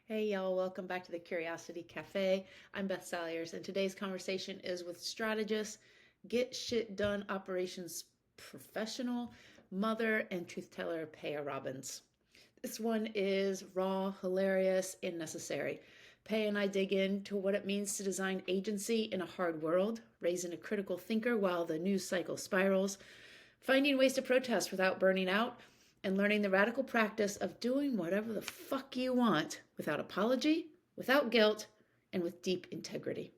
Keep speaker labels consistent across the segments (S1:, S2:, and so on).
S1: Hey y'all, welcome back to the Curiosity Café. I'm Beth Salyers, and today's conversation is with strategist, get shit done operations professional, mother, and truth teller Peya Robbins. This one is raw, hilarious, and necessary. Pay and I dig into what it means to design agency in a hard world, raising a critical thinker while the news cycle spirals, finding ways to protest without burning out, and learning the radical practice of doing whatever the fuck you want without apology, without guilt, and with deep integrity.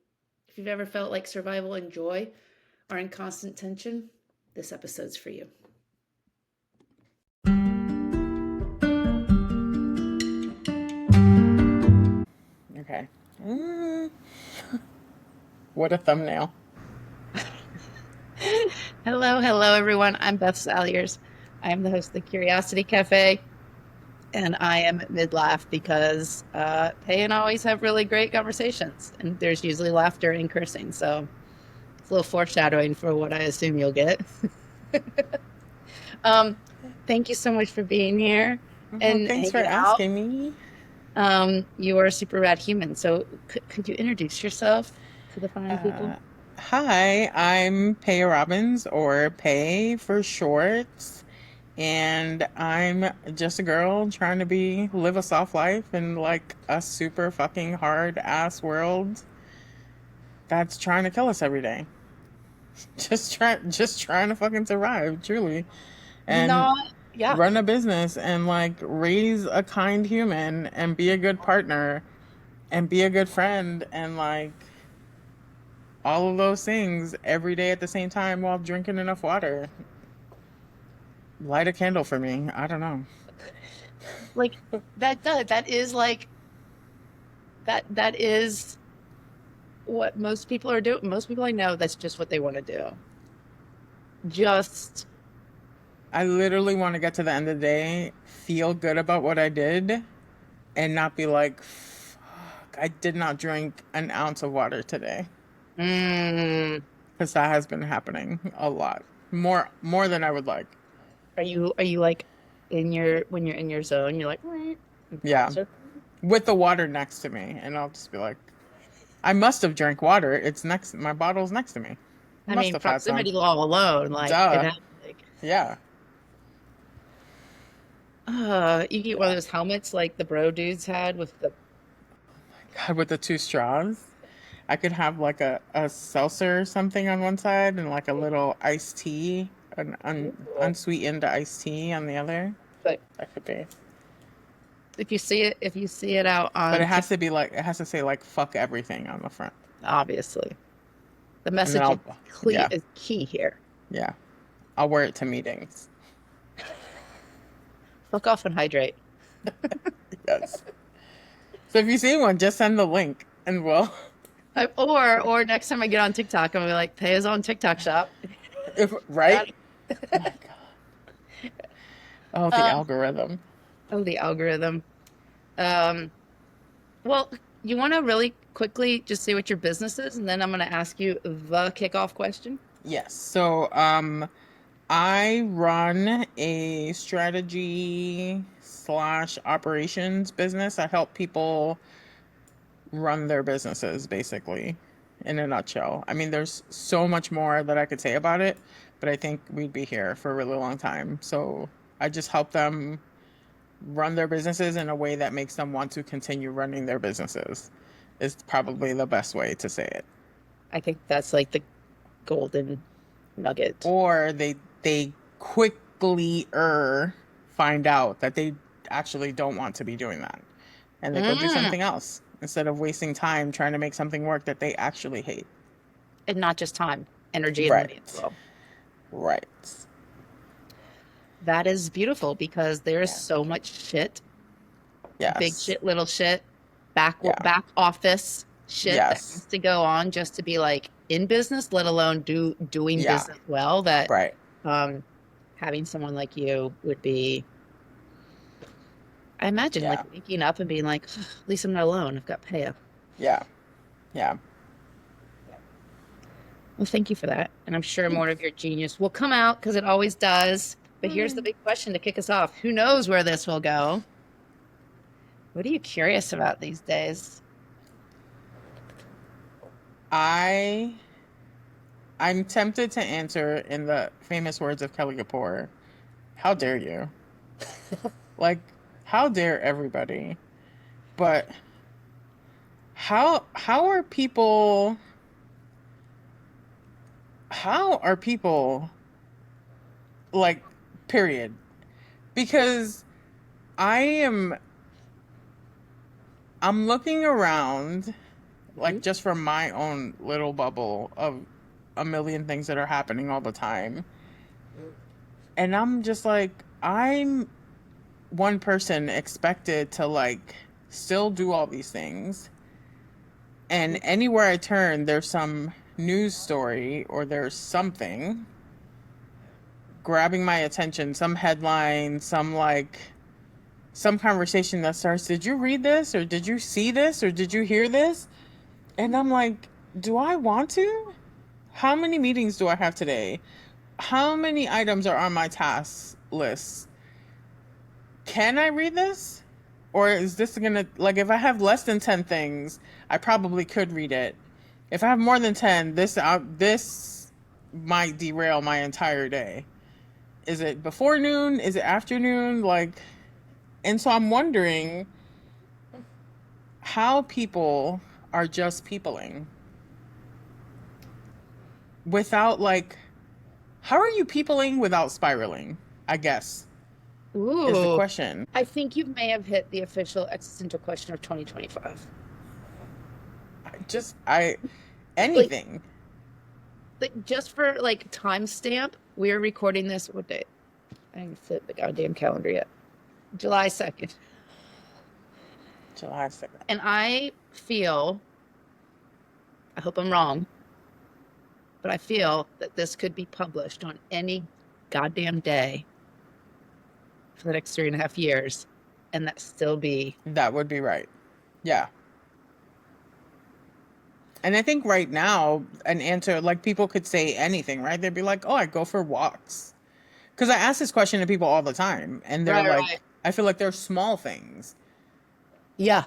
S1: If you've ever felt like survival and joy are in constant tension, this episode's for you.
S2: Okay. What a thumbnail.
S1: Hello, everyone. I'm Beth Salyers. I am the host of the Curiosity Cafe, and I am at mid-laugh because Pay and I always have really great conversations, and there's usually laughter and cursing, so it's a little foreshadowing for what I assume you'll get. Thank you so much for being here and
S2: Thanks for
S1: hanging out.
S2: asking me.
S1: You are a super rad human, so could you introduce yourself to the fine people?
S2: Hi, I'm Peya Robbins, or Pay for short, and I'm just a girl trying to live a soft life in like a super fucking hard ass world that's trying to kill us every day. Just trying to fucking survive, truly, and
S1: Not, yeah.
S2: run a business and like raise a kind human and be a good partner and be a good friend and like all of those things every day at the same time while drinking enough water. Light a candle for me. I don't know.
S1: Like that is like that is what most people are doing. Most people I know, that's just what they want to do. Just,
S2: I literally want to get to the end of the day, feel good about what I did, and not be like, fuck, I did not drink an ounce of water today.
S1: mm,
S2: Because that has been happening a lot. More than I would like.
S1: are you like in your when you're in your zone, you're like, "Right," and
S2: Yeah.
S1: thoughts are,
S2: With the water next to me. And I'll just be like, I must have drank water. My bottle's next to me. I
S1: I
S2: must
S1: mean,
S2: have had some.
S1: proximity law alone, like it
S2: Duh.
S1: has like,
S2: Yeah.
S1: you get one of
S2: Yeah.
S1: those helmets like the bro dudes had with the,
S2: God, with the two straws. I could have like a seltzer or something on one side and like a little iced tea, an unsweetened iced tea on the other.
S1: but
S2: That could be.
S1: if you see it out
S2: But
S1: on TikTok,
S2: it has to say like fuck everything on the front.
S1: obviously the
S2: And then
S1: message is
S2: yeah,
S1: is key here.
S2: yeah. I'll wear it to meetings.
S1: Fuck off and hydrate.
S2: Yes. So if you see one, just send the link and we'll,
S1: Or next time I get on TikTok, I'm gonna be like, pay his own TikTok shop.
S2: if,
S1: Got
S2: right?
S1: it.
S2: Oh my God. Oh, the
S1: Um,
S2: algorithm.
S1: oh, the algorithm. Um, well, you want to really quickly just say what your business is, and then I'm gonna ask you the kickoff question.
S2: Yes. So, I run a strategy slash operations business. I help people run their businesses, basically, in a nutshell. I mean, there's so much more that I could say about it, but I think we'd be here for a really long time. So I just help them run their businesses in a way that makes them want to continue running their businesses, is probably the best way to say it.
S1: I think that's like the golden nugget.
S2: Or they quickly find out that they actually don't want to be doing that, and they go do
S1: Mm,
S2: something else instead of wasting time trying to make something work that they actually hate.
S1: and not just time, energy and money as
S2: Right.
S1: well.
S2: Right.
S1: That is beautiful because there's
S2: Yeah.
S1: so much shit, big
S2: Yes.
S1: shit, little shit,
S2: Yeah.
S1: back office shit that has
S2: Yes.
S1: to go on just to be like in business, let alone doing
S2: Yeah.
S1: business well. That
S2: Right.
S1: um, having someone like you would be, I imagine, like
S2: Yeah.
S1: waking up and being like, at least I'm not alone. I've got Paya.
S2: Yeah. Yeah.
S1: Well, thank you for that. And I'm sure more of your genius will come out because it always does. But here's the big question to kick us off. Who knows where this will go?
S3: What are you curious about these days?
S2: I I'm tempted to answer in the famous words of Kelly Kapoor, how dare you? Like, how dare everybody? But how are people how are people like period? Because I am I'm looking around
S3: Mhm.
S2: like just from my own little bubble of a million things that are happening all the time. And I'm just like, I'm one person expected to like still do all these things. And anywhere I turn, there's some news story or there's something grabbing my attention, some headline, some conversation that starts, did you read this or did you see this or did you hear this? And I'm like, do I want to? How many meetings do I have today? How many items are on my task list? Can I read this? Or is this gonna, like, if I have less than 10 things, I probably could read it. If I have more than 10, this might derail my entire day. Is it before noon? Is it afternoon? Like, and so I'm wondering how people are just peopling without, like, how are you peopling without spiraling? I guess is the
S3: Ooh,
S2: question.
S3: I think you may have hit the official existential question of 2025.
S2: I
S3: Like,
S2: anything.
S3: just for like timestamp, we're recording this. What date? I didn't flip the goddamn calendar yet. July 2nd.
S2: July 2nd.
S3: And I feel, I hope I'm wrong, but I feel that this could be published on any goddamn day for the next 3.5 years, and that still be
S2: That would be right. Yeah. And I think right now, an answer, like people could say anything, right? They'd be like, oh, I go for walks. Because I ask this question to people all the time, and they're
S3: right,
S2: like,
S3: right.
S2: I feel like they're small things.
S3: Yeah.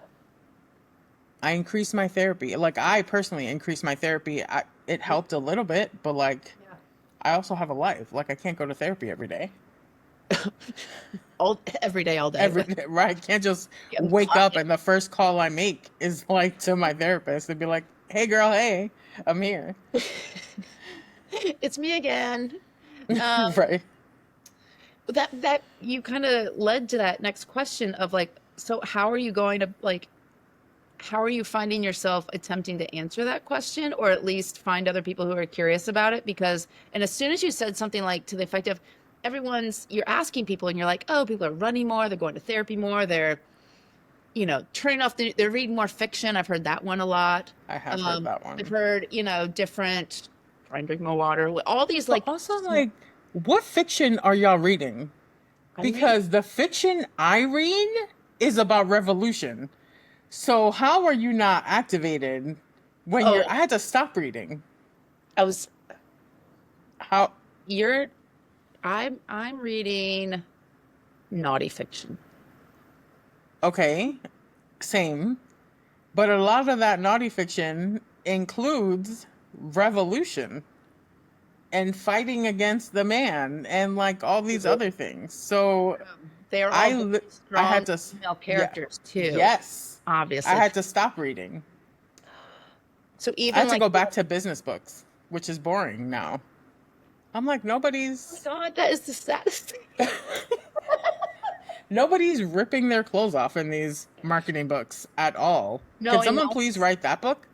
S2: I increase my therapy. Like, I personally increased my therapy. It helped a little bit, but like,
S3: Yeah.
S2: I also have a life. Like, I can't go to therapy every day.
S3: All every day, all day.
S2: Every right, I can't just
S3: Getting
S2: wake up
S3: fucking-
S2: and the first call I make is like to my therapist and be like, "Hey, girl, hey, I'm here."
S3: It's me again. Um,
S2: Right.
S3: that you kind of led to that next question of like, so how are you going to like, how are you finding yourself attempting to answer that question, or at least find other people who are curious about it? Because, and as soon as you said something like to the effect of, you're asking people, and you're like, oh, people are running more, they're going to therapy more, they're turning off they're reading more fiction. I've heard that one a lot.
S2: I have heard that
S3: I've
S2: one.
S3: heard, different, try and drink more water, all these
S2: But
S3: like
S2: also, like, what fiction are y'all reading?
S3: I'm reading.
S2: Because the fiction I read is about revolution. So how are you not activated when
S3: Oh,
S2: I had to stop reading.
S3: I was
S2: How?
S3: you're I'm reading naughty fiction.
S2: Okay, same. But a lot of that naughty fiction includes revolution and fighting against the man and like all these other things. So
S3: They're all
S2: I
S3: very
S2: li- I
S3: strong
S2: had to
S3: female
S2: yeah.
S3: characters too,
S2: Yes. I
S3: obviously.
S2: had to stop reading.
S3: So
S2: I
S3: even
S2: had to
S3: like,
S2: go back to business books, which is boring now. I'm like
S3: oh my
S2: nobody's
S3: God, that is the saddest thing.
S2: nobody's ripping their clothes off in these marketing books at all.
S3: No,
S2: Can
S3: and
S2: someone
S3: no,
S2: please write that book?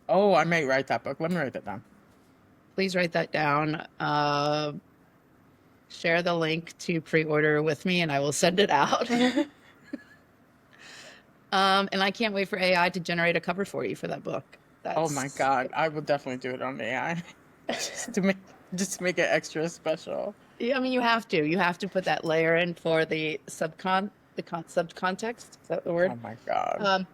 S2: Oh, I may write that book. Let me write that down.
S3: please write that down. Share the link to pre-order with me and I will send it out. And I can't wait for AI to generate a cover for you for that book.
S2: Oh my
S3: That's,
S2: God, I would definitely do it on AI just to make it extra special.
S3: yeah, I mean, you have to put that layer in for the subcontext. Is that the word?
S2: Oh my God.
S3: Um,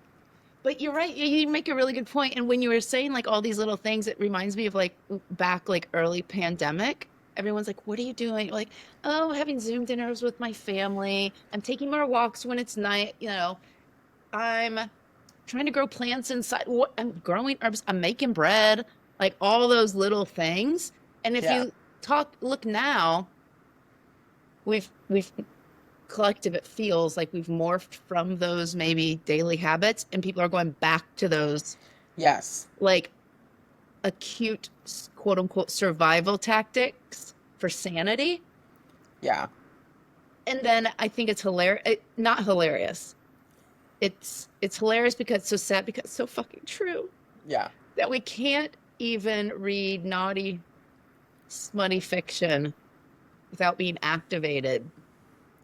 S3: but you're right. You make a really good point. And when you were saying like all these little things, it reminds me of like back like early pandemic. everyone's like, what are you doing? Like, oh, having Zoom dinners with my family. I'm taking more walks when it's night. I'm trying to grow plants inside. What I'm growing herbs. I'm making bread. Like all those little things. And if
S2: Yeah.
S3: you look now, we've collective, it feels like we've morphed from those maybe daily habits, and people are going back to those
S2: Yes.
S3: like acute quote unquote survival tactics for sanity.
S2: Yeah.
S3: And then I think it's hilarious, not hilarious. It's hilarious because it's so sad, because it's so fucking true,
S2: Yeah.
S3: that we can't even read naughty, smutty fiction without being activated.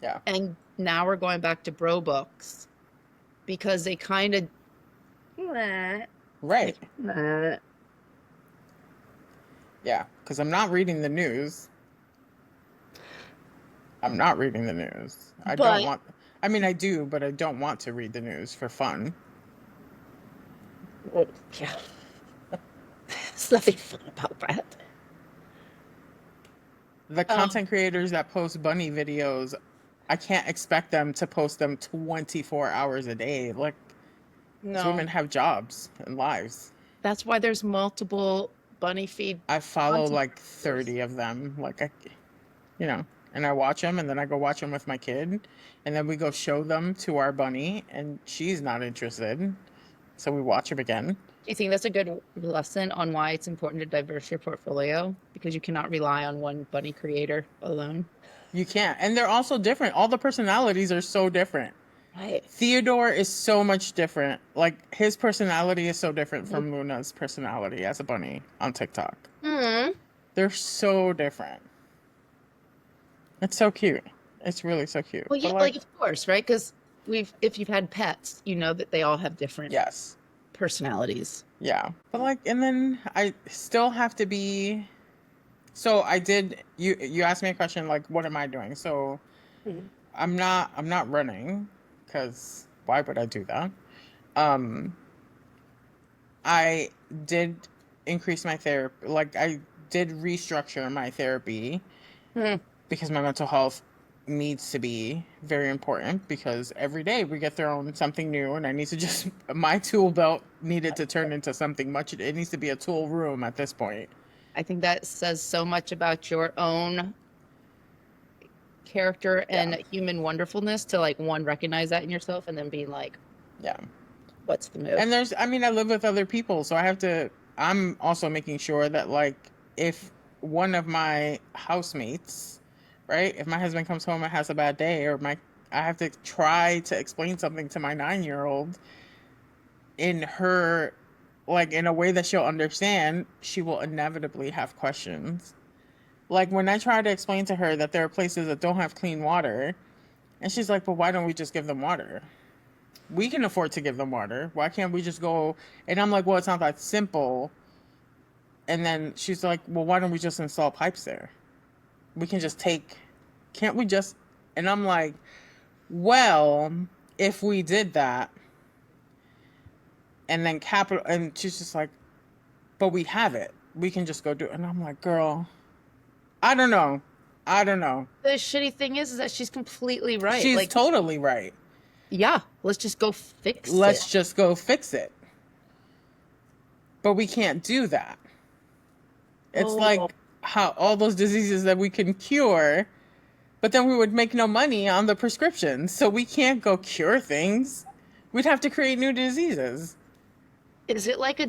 S2: Yeah.
S3: And now we're going back to bro books because they kind of
S2: Right.
S3: like,
S2: Yeah. Because I'm not reading the news. I'm not reading the news. I don't
S3: but
S2: want. I mean, I do, but I don't want to read the news for fun.
S3: yeah, there's nothing fun about that.
S2: The content creators that post bunny videos, I can't expect them to post them 24 hours a day. Like, these
S3: No,
S2: women have jobs and lives.
S3: that's why there's multiple bunny feed
S2: I follow
S3: content
S2: like
S3: creators.
S2: 30 of them. Like, and I watch them, and then I go watch them with my kid, and then we go show them to our bunny, and she's not interested. So we watch them again.
S3: Do you think that's a good lesson on why it's important to diverse your portfolio? Because you cannot rely on one bunny creator alone.
S2: You can't. And they're also different. All the personalities are so different.
S3: Right.
S2: Theodore is so much different. Like, his personality is so different from Luna's personality as a bunny on TikTok.
S3: Mm-hmm.
S2: They're so different. It's so cute. It's really so cute.
S3: Well, yeah,
S2: But
S3: like of course, right? Because if you've had pets, you know that they all have different
S2: yes.
S3: personalities.
S2: Yeah. But like, and then I still have to be. So I did. You asked me a question like, what am I doing? So I'm not running, because why would I do that? I did increase my therapy. Like, I did restructure my therapy because my mental health needs to be very important, because every day we get thrown something new, and I need to just, my tool belt needed to turn into something much. It needs to be a tool room at this point.
S3: I think that says so much about your own character and human wonderfulness to like one, recognize that in yourself, and then be like,
S2: Yeah.
S3: what's the move?
S2: And I live with other people, so I'm also making sure that, like, if one of my housemates, right, if my husband comes home and has a bad day, or I have to try to explain something to my 9-year-old in her, like, in a way that she'll understand, she will inevitably have questions. Like, when I try to explain to her that there are places that don't have clean water, and she's like, but why don't we just give them water? We can afford to give them water. Why can't we just go? And I'm like, well, it's not that simple. And then she's like, well, why don't we just install pipes there? We can just can't we just? And I'm like, well, if we did that, and then and she's just like, but we have it. We can just go do it. And I'm like, girl, I don't know.
S3: The shitty thing is that she's completely right.
S2: She's
S3: like,
S2: totally right.
S3: yeah, let's just go fix
S2: Let's
S3: it.
S2: just go fix it. But we can't do that. It's like how all those diseases that we can cure, but then we would make no money on the prescriptions. So we can't go cure things. We'd have to create new diseases.
S3: Is it like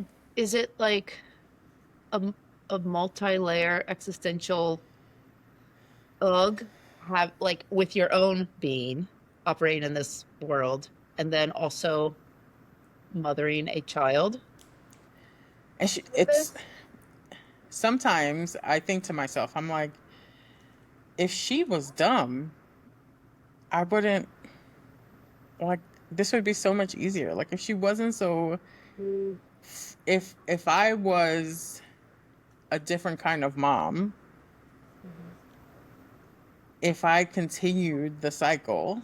S3: a multi-layer existential have like with your own being operating in this world, and then also mothering a child?
S2: And it's sometimes I think to myself, I'm like, if she was dumb, I wouldn't, like, this would be so much easier. Like, if she wasn't so, if I was a different kind of mom, if I continued the cycle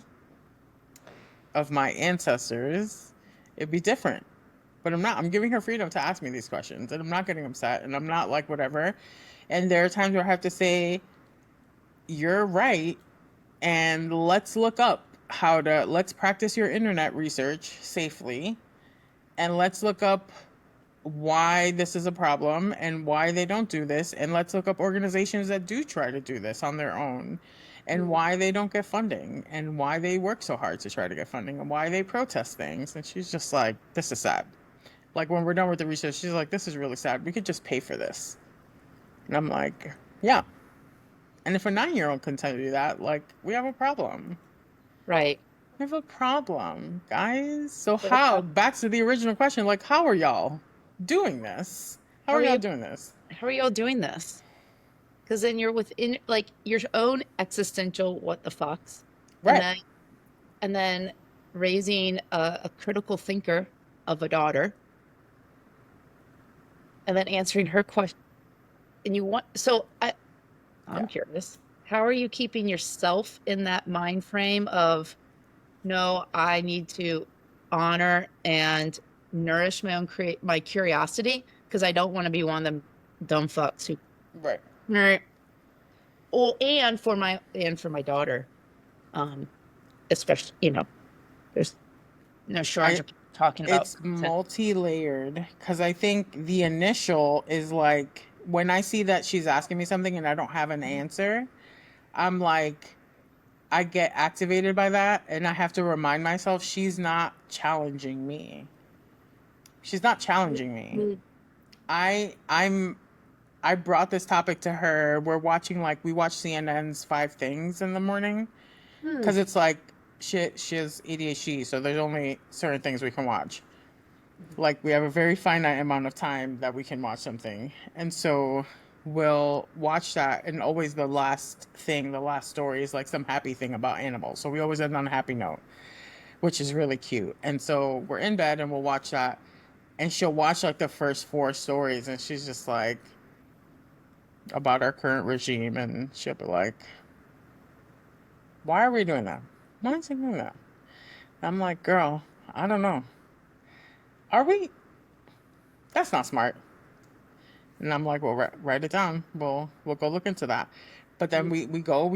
S2: of my ancestors, it'd be different. But I'm not. I'm giving her freedom to ask me these questions, and I'm not getting upset, and I'm not like, whatever. And there are times where I have to say, you're right, and let's practice your internet research safely, and let's look up why this is a problem and why they don't do this, and let's look up organizations that do try to do this on their own, and why they don't get funding, and why they work so hard to try to get funding, and why they protest things. And she's just like, this is sad. Like, when we're done with the research, she's like, this is really sad, we could just pay for this. And I'm like, yeah. And if a 9-year-old can tell you that, like, we have a problem.
S3: Right.
S2: We have a problem, guys. So
S3: We have a problem.
S2: back to the original question, like, how are y'all doing this? How are y'all doing this?
S3: How are y'all doing this? Because then you're within like your own existential what the fucks.
S2: Right.
S3: And then raising a critical thinker of a daughter. And then answering her question. And I'm curious. How are you keeping yourself in that mind frame of, no, I need to honor and nourish my curiosity, because I don't want to be one of them dumb fucks who,
S2: Right.
S3: well, and for my daughter, especially, there's no shortage of talking about
S2: It's multi-layered, because I think the initial is like, when I see that she's asking me something and I don't have an answer, I'm like, I get activated by that, and I have to remind myself she's not challenging me. She's not challenging me. I brought this topic to her. We watch CNN's 5 Things in the morning, because it's like she has ADHD, so there's only certain things we can watch. Like, we have a very finite amount of time that we can watch something, and so we'll watch that, and always the last story is like some happy thing about animals, so we always end on a happy note, which is really cute. And so we're in bed and we'll watch that, and she'll watch like the first 4 stories, and she's just like, about our current regime, and she'll be like, why are we doing that? Why is he doing that? I'm like, girl, I don't know. Are we? That's not smart. And I'm like, well, write it down. We'll go look into that. But then we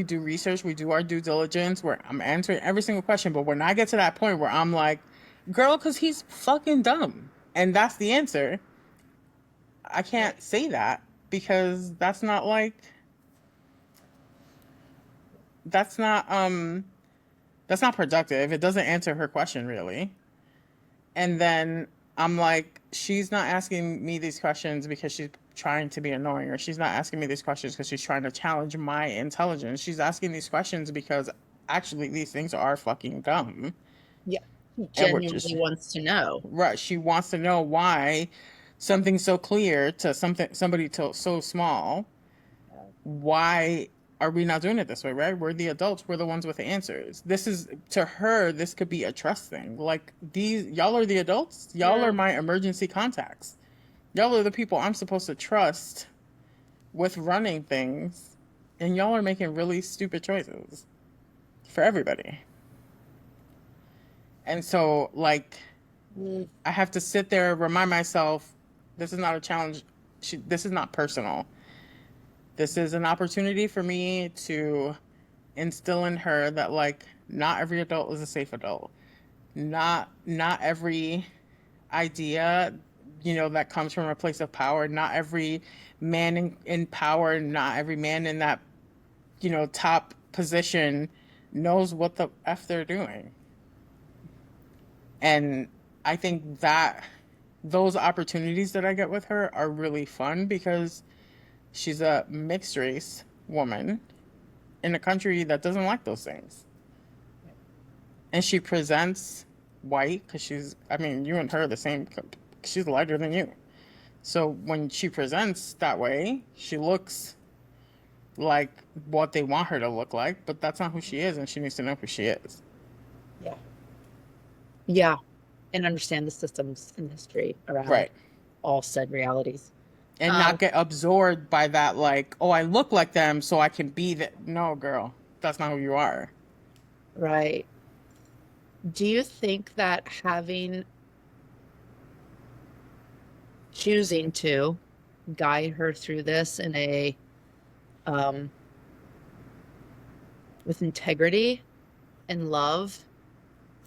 S2: do research, we do our due diligence, where I'm answering every single question. But when I get to that point where I'm like, girl, because he's fucking dumb, and that's the answer, I can't say that, because that's not productive. It doesn't answer her question, really. And then I'm like, she's not asking me these questions because she's trying to be annoying, or she's not asking me these questions because she's trying to challenge my intelligence. She's asking these questions because actually these things are fucking dumb.
S3: Yeah. She genuinely wants to know.
S2: Right. She wants to know why something so clear to somebody so small, why are we not doing it this way, right? We're the adults. We're the ones with the answers. This is, to her, this could be a trust thing. Like, y'all are the adults. Y'all are my emergency contacts. Y'all are the people I'm supposed to trust with running things. And y'all are making really stupid choices for everybody. And so, like, I have to sit there and remind myself, this is not a challenge. This is not personal. This is an opportunity for me to instill in her that, like, not every adult is a safe adult. Not every idea, that comes from a place of power. Not every man in power, not every man in that, top position knows what the F they're doing. And I think that those opportunities that I get with her are really fun, because she's a mixed race woman in a country that doesn't like those things. And she presents white, because you and her are the same, she's lighter than you. So when she presents that way, she looks like what they want her to look like, but that's not who she is, and she needs to know who she is.
S3: Yeah. Yeah. And understand the systems and history around all said realities.
S2: And not get absorbed by that, like, oh, I look like them, so I can be that. No, girl, that's not who you are.
S3: Right. Do you think that choosing to guide her through this in a um, with integrity and love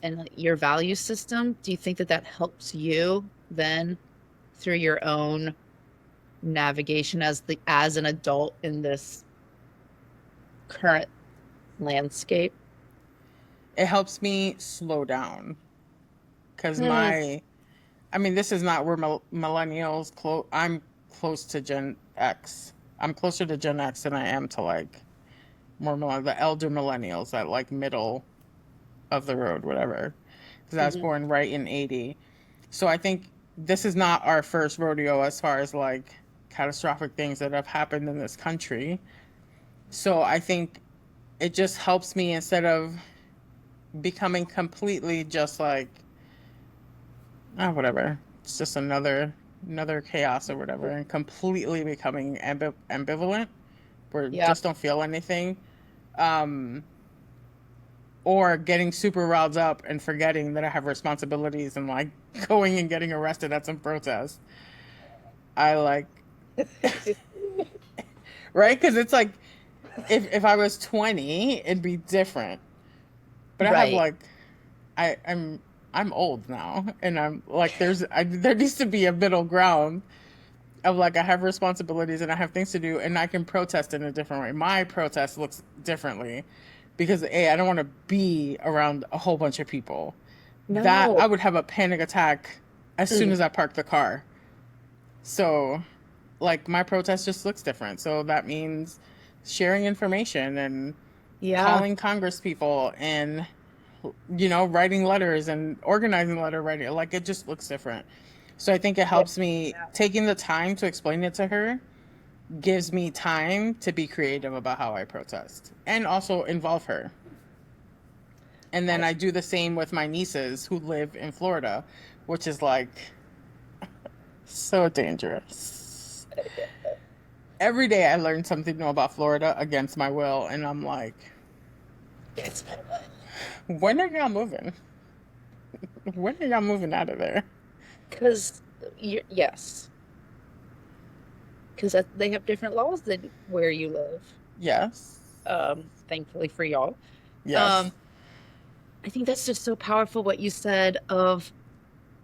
S3: and like, your value system, do you think that that helps you then through your own navigation as an adult in this current landscape?
S2: It helps me slow down because
S3: Mm,
S2: this is not where millennials I'm close to Gen X. I'm closer to Gen X than I am to like the elder millennials, that like middle of the road, whatever. Because I was
S3: mhm.
S2: born right in 80. So I think this is not our first rodeo as far as like catastrophic things that have happened in this country. So I think it just helps me, instead of becoming completely just like, whatever. It's just another chaos or whatever, and completely becoming ambivalent, where
S3: Yeah.
S2: just don't feel anything. Um, or getting super riled up and forgetting that I have responsibilities and like going and getting arrested at some protest. I like, right? Because it's like, if I was 20, it'd be different. But I have
S3: Right.
S2: like, I, I'm I'm old now, and I'm like, there needs to be a middle ground of like, I have responsibilities and I have things to do, and I can protest in a different way. My protest looks differently because I don't want to be around a whole bunch of people. That
S3: No.
S2: I would have a panic attack as soon
S3: Mm,
S2: as I park the car. So, like, my protest just looks different. So that means sharing information and
S3: yeah.
S2: calling Congress people and writing letters and organizing letter writing. Like, it just looks different. So I think it
S3: Yeah.
S2: helps me, taking the time to explain it to her gives me time to be creative about how I protest and also involve her. And then
S3: I,
S2: I do the same with my nieces who live in Florida, which is like so dangerous. Every day I learn something new about Florida against my will, and I'm like,
S3: it's
S2: when are y'all moving? When are y'all moving out of there?
S3: because yes, because they have different laws than where you live.
S2: Yes.
S3: Thankfully for y'all.
S2: Yes.
S3: Um, I think that's just so powerful what you said of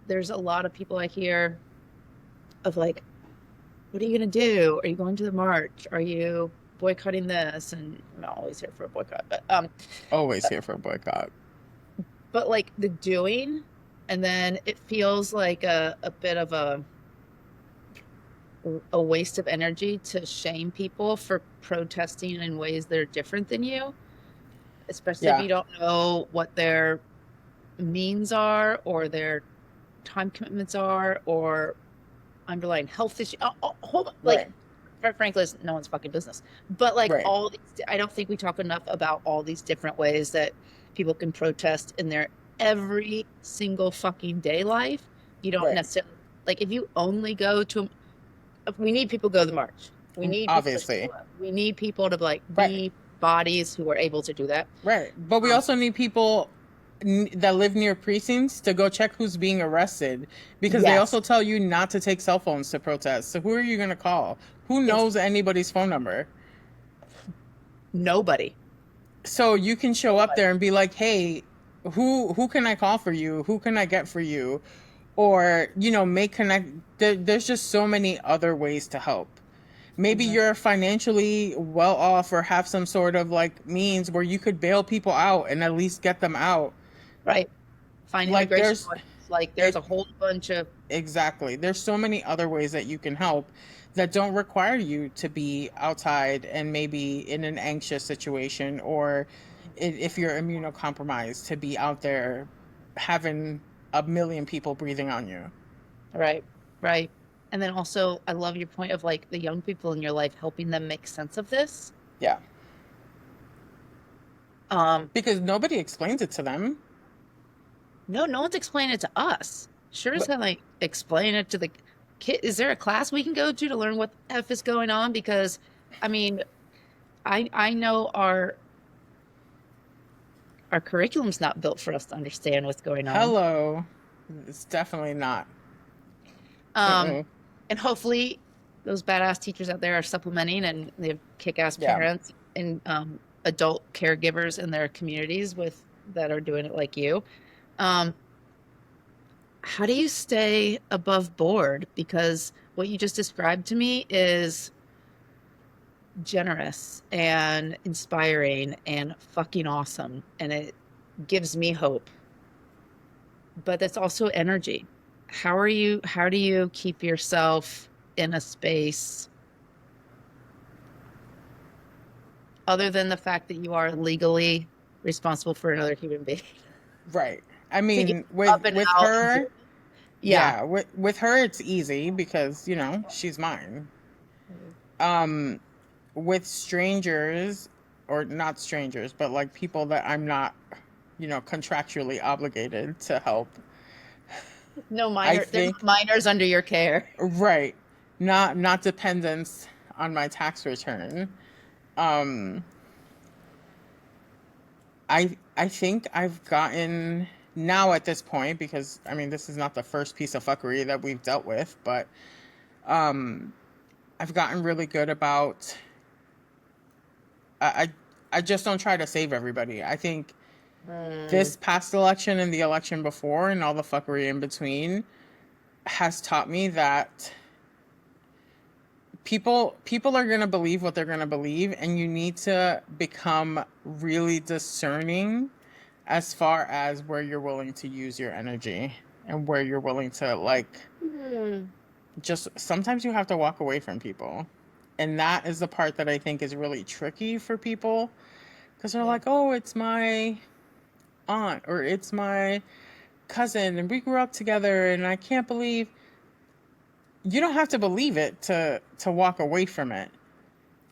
S3: there's a lot of people I hear of like, what are you going to do? Are you going to the march? Are you boycotting this? And I'm not always here for a boycott,
S2: Always here for a boycott.
S3: but like the doing, and then it feels like a bit of a waste of energy to shame people for protesting in ways that are different than you, especially if
S2: Yeah.
S3: you don't know what their means are or their time commitments are or underlying health issue. Hold on. Like,
S2: Right.
S3: quite frankly, it's no one's fucking business. But like
S2: Right.
S3: all these, I don't think we talk enough about all these different ways that people can protest in their every single fucking day life. You don't
S2: Right.
S3: necessarily like if you only go to. We need people to go to the march. We need people to
S2: Obviously.
S3: show up. We need people to like
S2: Right.
S3: be bodies who are able to do that.
S2: Right. But we
S3: Um,
S2: also need people that live near precincts to go check who's being arrested, because they
S3: yes,
S2: also tell you not to take cell phones to protest. So who are you going to call? Who
S3: it's
S2: knows anybody's phone number?
S3: nobody.
S2: So you can show up
S3: Nobody.
S2: there and be like, "Hey, who can I call for you? Who can I get for you?" Or, make connect. There's just so many other ways to help. Maybe
S3: Mhm.
S2: you're financially well off or have some sort of like means where you could bail people out and at least get them out.
S3: Right. Find
S2: Like,
S3: immigration lawyers. Like there's
S2: it
S3: a whole bunch of
S2: exactly. There's so many other ways that you can help that don't require you to be outside and maybe in an anxious situation, or if you're immunocompromised, to be out there having a million people breathing on you.
S3: right, right. And then also, I love your point of like the young people in your life helping them make sense of this.
S2: Yeah.
S3: Um,
S2: Because nobody explains it to them.
S3: no, no one's explaining it to us. Sure as
S2: But
S3: hell, like explain it to the kid. Is there a class we can go to learn what the F is going on? Because, I mean, I know our curriculum's not built for us to understand what's going on.
S2: hello. It's definitely not.
S3: Um,
S2: Mm-mm.
S3: and hopefully. those badass teachers out there are supplementing, and they have kick-ass
S2: Yeah.
S3: parents and adult caregivers in their communities with that are doing it like you. Um, how do you stay above board? Because what you just described to me is generous and inspiring and fucking awesome, and it gives me hope. But that's also energy. How do you keep yourself in a space other than the fact that you are legally responsible for another human being
S2: Right. I
S3: to get
S2: mean,
S3: up and
S2: with
S3: out and do
S2: her,
S3: it? Yeah.
S2: yeah, with her it's easy because, she's mine. Um with strangers, or not strangers, but like people that I'm not, contractually obligated to help.
S3: No
S2: I
S3: minor, they're
S2: think,
S3: not minors under your care.
S2: right, not dependents on my tax return. Um I think I've gotten, now at this point, because I mean this is not the first piece of fuckery that we've dealt with, but um I've gotten really good about, I I just don't try to save everybody. I think
S3: Mm,
S2: this past election and the election before and all the fuckery in between has taught me that people are going to believe what they're going to believe, and you need to become really discerning as far as where you're willing to use your energy and where you're willing to, like,
S3: mm,
S2: just sometimes you have to walk away from people. And that is the part that I think is really tricky for people, because they're
S3: yeah.
S2: like, oh, it's my aunt or it's my cousin and we grew up together and I can't believe. You don't have to believe it to walk away from it.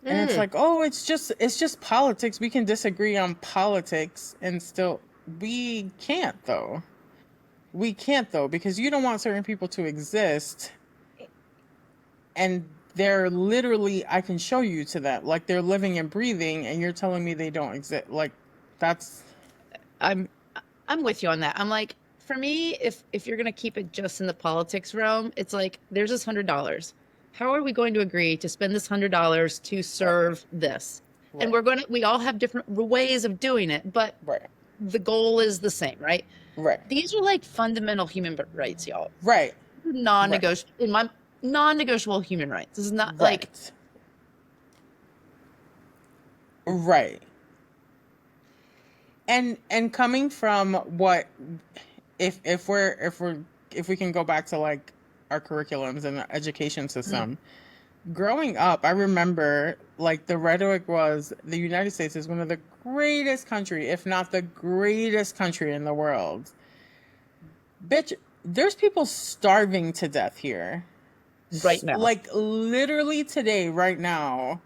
S2: And it's
S3: Mm,
S2: like, oh, it's just politics. We can disagree on politics and still, we can't though. We can't though, because you don't want certain people to exist, and they're literally, I can show you to that. Like, they're living and breathing and you're telling me they don't exist. Like, that's
S3: I'm I'm with you on that. I'm like, for me, if you're gonna keep it just in the politics realm, it's like there's this $100. How are we going to agree to spend this $100 to
S2: right.
S3: serve this? And
S2: Right.
S3: we all have different ways of doing it, but
S2: Right.
S3: the goal is the same, right?
S2: Right.
S3: These are like fundamental human rights, y'all.
S2: Right. Right.
S3: Non-negotiable in my non-negotiable human rights. This is not like
S2: Right. Right. And coming from what, if we can go back to like our curriculums and the education
S3: mm,
S2: system, growing up, I remember like the rhetoric was the United States is one of the greatest country, if not the greatest country in the world. Bitch, there's people starving to death here.
S3: right now.
S2: Like literally today, right now,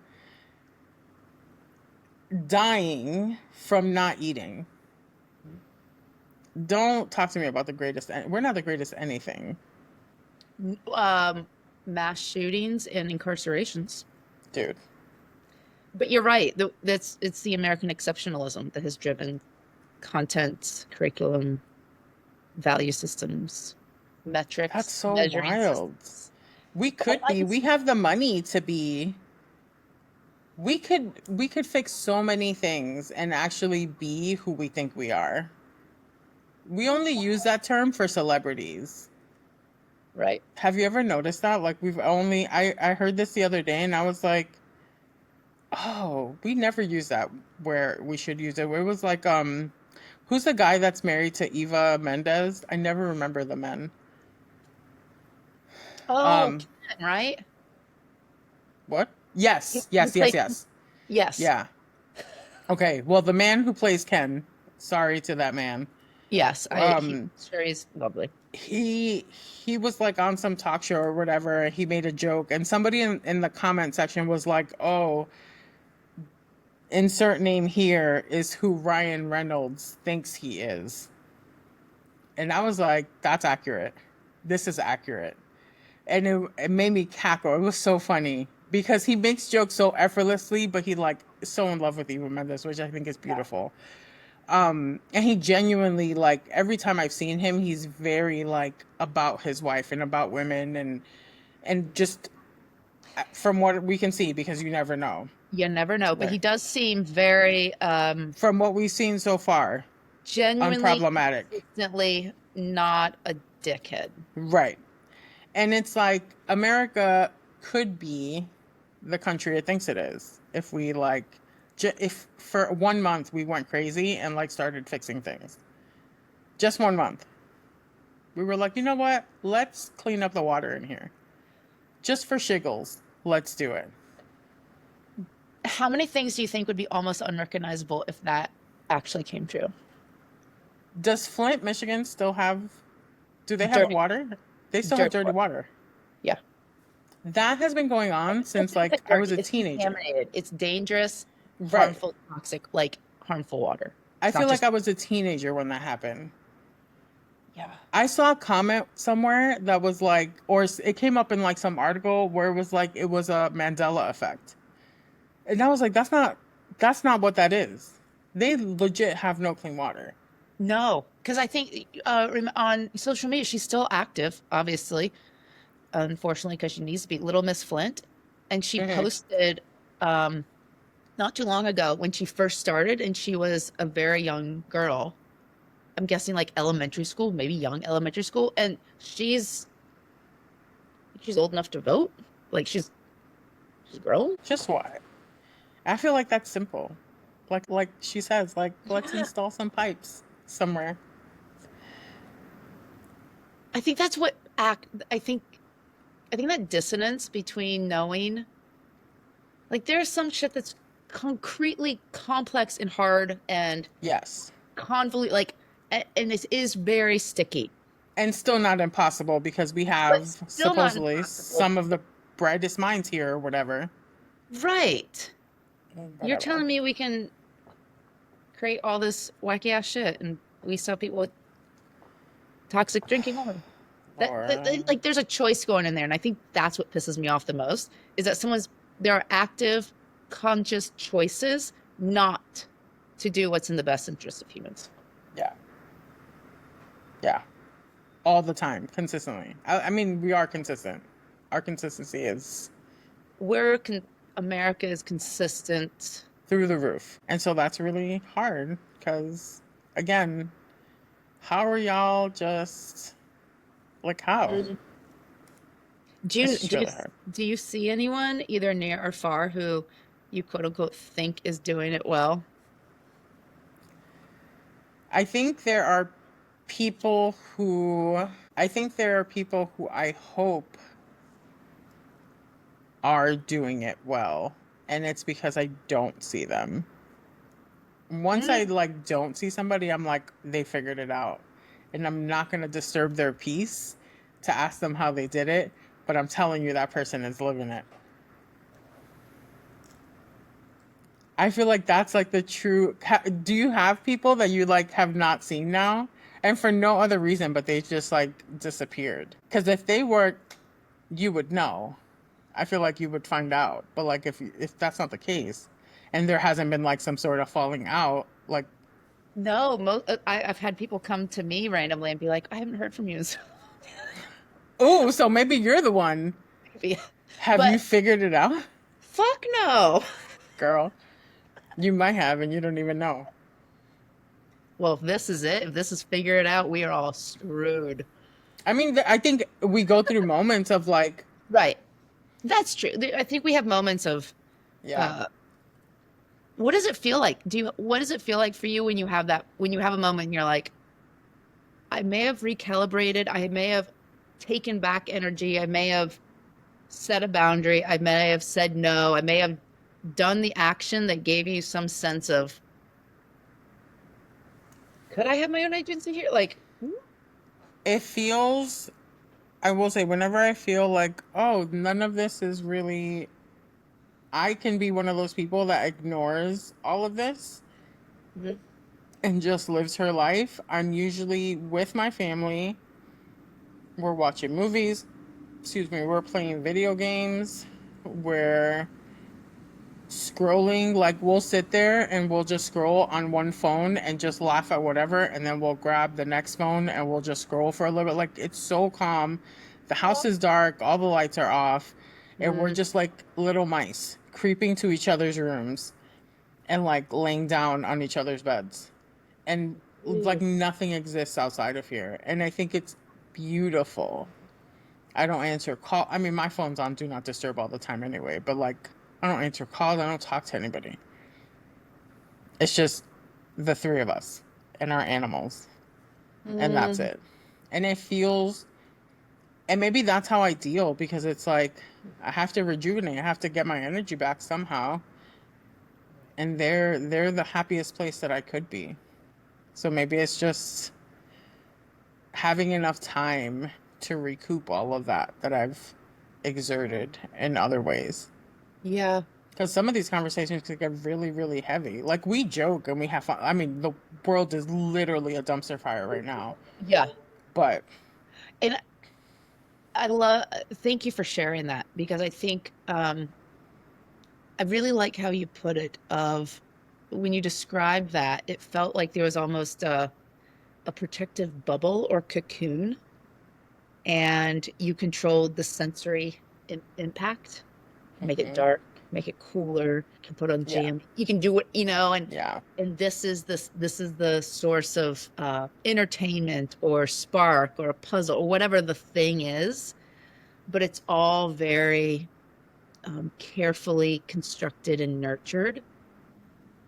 S2: dying from not eating. Don't talk to me about the greatest. We're not the greatest anything,
S3: Um, mass shootings and incarcerations.
S2: dude.
S3: But you're right. It's the American exceptionalism that has driven content, curriculum, value systems,
S2: That's
S3: metrics,
S2: so
S3: measuring
S2: wild.
S3: systems.
S2: We
S3: All
S2: could
S3: I
S2: be.
S3: can
S2: We
S3: say,
S2: have the money to be. We could fix so many things and actually be who we think we are. We only use that term for celebrities.
S3: right?
S2: Have you ever noticed that? Like, we've only, I heard this the other day and I was like, oh, we never use that where we should use it. Where it was like, who's the guy that's married to Eva Mendes? I never remember the men.
S3: Oh,
S2: Um,
S3: Ken, right?
S2: what?
S3: You,
S2: Yes,
S3: you
S2: yes, yes,
S3: play,
S2: yes.
S3: yes,
S2: Yeah. Okay. Well, the man who plays Ken, sorry to that man.
S3: yes. He
S2: Um,
S3: sure is lovely.
S2: he was like on some talk show or whatever. He made a joke, and somebody in the comment section was like, "Oh, insert name here is who Ryan Reynolds thinks he is." And I was like, "That's accurate. This is accurate." And it made me cackle. It was so funny because he makes jokes so effortlessly, but he like is so in love with Eva Mendes, which I think is beautiful. And he genuinely, like, every time I've seen him, he's very like about his wife and about women, and just from what we can see, because you never know.
S3: You never know, but he
S2: Right.
S3: does seem very
S2: From what we've seen so far,
S3: genuinely,
S2: unproblematic.
S3: consistently not a dickhead.
S2: Right. And it's like America could be the country it thinks it is if we like if for 1 month we went crazy and like started fixing things. Just 1 month. We were like, you know what? Let's clean up the water in here. Just for shiggles. Let's do it.
S3: How many things do you think would be almost unrecognizable if that actually came true?
S2: Does Flint, Michigan still have, do they have
S3: Dirty,
S2: water? They still have
S3: dirty
S2: dirty
S3: water.
S2: water.
S3: Yeah.
S2: That has been going on since
S3: It's not
S2: like
S3: even
S2: I was
S3: dirty,
S2: a
S3: it's
S2: teenager.
S3: contaminated. It's dangerous,
S2: Right.
S3: harmful, toxic, like harmful water.
S2: I
S3: It's
S2: feel
S3: not
S2: like
S3: just,
S2: I was a teenager when that happened.
S3: yeah.
S2: I saw a comment somewhere that was like, or it came up in like some article where it was like it was a Mandela effect, and I was like, that's not what that is. They legit have no clean water.
S3: No, because I think on social media, she's still active, obviously, unfortunately, because she needs to be Little Miss Flint. And she
S2: Hmm.
S3: posted not too long ago when she first started, and she was a very young girl. I'm guessing like elementary school, maybe young elementary school. And she's old enough to vote. Like she's grown.
S2: Just why? I feel like that's simple. Like she says, like let's
S3: Yeah.
S2: install some pipes somewhere.
S3: I think that's what act I think that dissonance between knowing like there's some shit that's concretely complex and hard and
S2: Yes,
S3: convolute like and this is very sticky,
S2: and still not impossible because we
S3: but
S2: have
S3: still not
S2: supposedly
S3: impossible.
S2: some of the brightest minds here or whatever.
S3: Right. You're
S2: Whatever.
S3: telling me we can create all this wacky ass shit and we sell people with toxic drinking water.
S2: Or
S3: Like there's a choice going in there, and I think that's what pisses me off the most is that there are active, conscious choices not to do what's in the best interest of humans.
S2: yeah, yeah, all the time, consistently. I mean, we are consistent. Our consistency is
S3: America is consistent.
S2: through the roof, and so that's really hard because, again, how are y'all just like how?
S3: Do you
S2: It's just
S3: do you
S2: really hard.
S3: do you see anyone either near or far who you quote unquote think is doing it well?
S2: I think there are people who I hope are doing it well, and it's because I don't see them. Once I
S3: Mm.
S2: like don't see somebody, I'm like they figured it out, and I'm not going to disturb their peace to ask them how they did it, but I'm telling you that person is living it. I feel like that's like the true. Do you have people that you like have not seen now, and for no other reason, but they just like disappeared? Because if they were, you would know. I feel like you would find out. But like if that's not the case, and there hasn't been like some sort of falling out, like
S3: No, I've had people come to me randomly and be like, "I haven't heard from you."
S2: oh, so maybe you're the one. Have you
S3: But
S2: figured it out,
S3: fuck no.
S2: girl? You might have, and you don't even know.
S3: Well, if this is it, if this is figure it out, we are all screwed.
S2: I mean, I think we go through moments of like,
S3: Right. That's true. I think we have moments of
S2: yeah,
S3: uh what does it feel like? What does it feel like for you when you have a moment and you're like, I may have recalibrated, I may have taken back energy, I may have set a boundary, I may have said no, I may have done the action that gave you some sense of could I have my own agency here? Like,
S2: it feels. I will say, whenever I feel like, oh, none of this is really, I can be one of those people that ignores all of this
S3: mhm.
S2: and just lives her life. I'm usually with my family. We're watching movies. Excuse me. We're playing video games. We're scrolling. Like, we'll sit there and we'll just scroll on one phone and just laugh at whatever. And then we'll grab the next phone and we'll just scroll for a little bit. Like, it's so calm. The house is dark. All the lights are off. And we're
S3: Mm,
S2: just like little mice creeping to each other's rooms and like laying down on each other's beds. And like
S3: ooh.
S2: nothing exists outside of here. And I think it's beautiful. I don't answer call. I mean, my phone's on do not disturb all the time anyway, but like I don't answer calls. I don't talk to anybody. It's just the three of us and our animals, and that's
S3: Mm,
S2: it. And it feels, and maybe that's how I deal because it's like I have to rejuvenate. I have to get my energy back somehow. And they're the happiest place that I could be. So maybe it's just having enough time to recoup all of that I've exerted in other ways.
S3: yeah.
S2: Because some of these conversations could get really, really heavy. Like we joke and we have fun. I mean, the world is literally a dumpster fire right now.
S3: Yeah.
S2: But
S3: And I love, thank you for sharing that because I think I really like how you put it of when you described that, it felt like there was almost a protective bubble or cocoon and you controlled the sensory impact, make it
S2: mhm,
S3: dark, make it cooler, you can put on
S2: yeah,
S3: jam, you can do what,
S2: yeah,
S3: and this is the source of entertainment or spark or a puzzle or whatever the thing is, but it's all very carefully constructed and nurtured,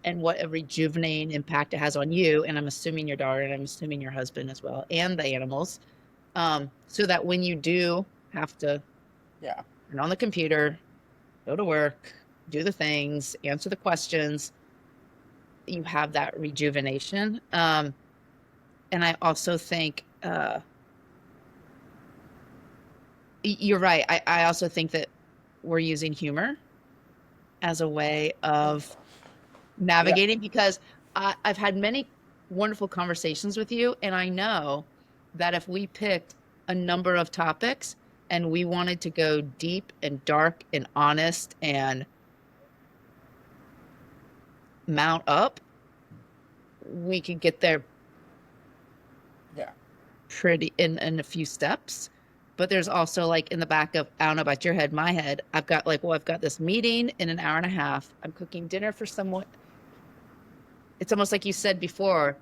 S3: and what a rejuvenating impact it has on you, and I'm assuming your daughter, and I'm assuming your husband as well, and the animals, so that when you do have to
S2: yeah,
S3: turn on the computer, go to work, do the things, answer the questions, you have that rejuvenation. And I also think you're right. I also think that we're using humor as a way of
S2: yeah,
S3: navigating because I've had many wonderful conversations with you, and I know that if we picked a number of topics and we wanted to go deep and dark and honest and mount up, we could get there
S2: yeah,
S3: pretty in a few steps. But there's also like in the back of, I don't know about your head, my head, I've got like, well, I've got this meeting in an hour and a half. I'm cooking dinner for someone. It's almost like you said before,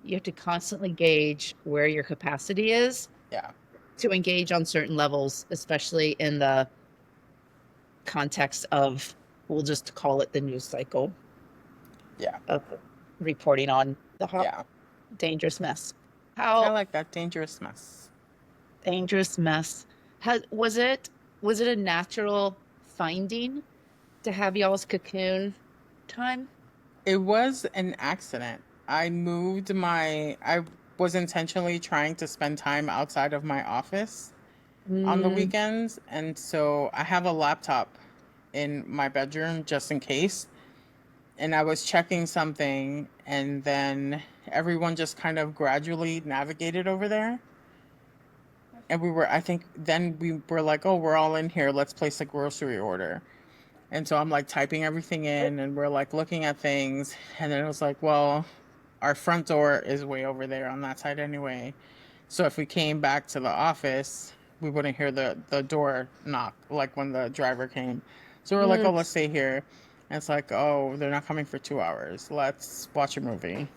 S3: you have to constantly gauge where your capacity is
S2: yeah,
S3: to engage on certain levels, especially in the context of, we'll just call it the news cycle
S2: yeah,
S3: of reporting on the hot,
S2: yeah.
S3: dangerous mess.
S2: I
S3: How
S2: like that dangerous mess.
S3: dangerous mess was it a natural finding to have y'all's cocoon time?
S2: It was an accident. I was intentionally trying to spend time outside of my office on the
S3: Mm,
S2: weekends. And so I have a laptop in my bedroom just in case. And I was checking something, and then everyone just kind of gradually navigated over there. And I think then we were like, oh, we're all in here. Let's place a grocery order. And so I'm like typing everything in, and we're like looking at things. And then it was like, well, our front door is way over there on that side anyway. So if we came back to the office, we wouldn't hear the door knock like when the driver came. So we're like, oh,
S3: mm,
S2: let's stay here. And it's like, oh, they're not coming for 2 hours. Let's watch a movie.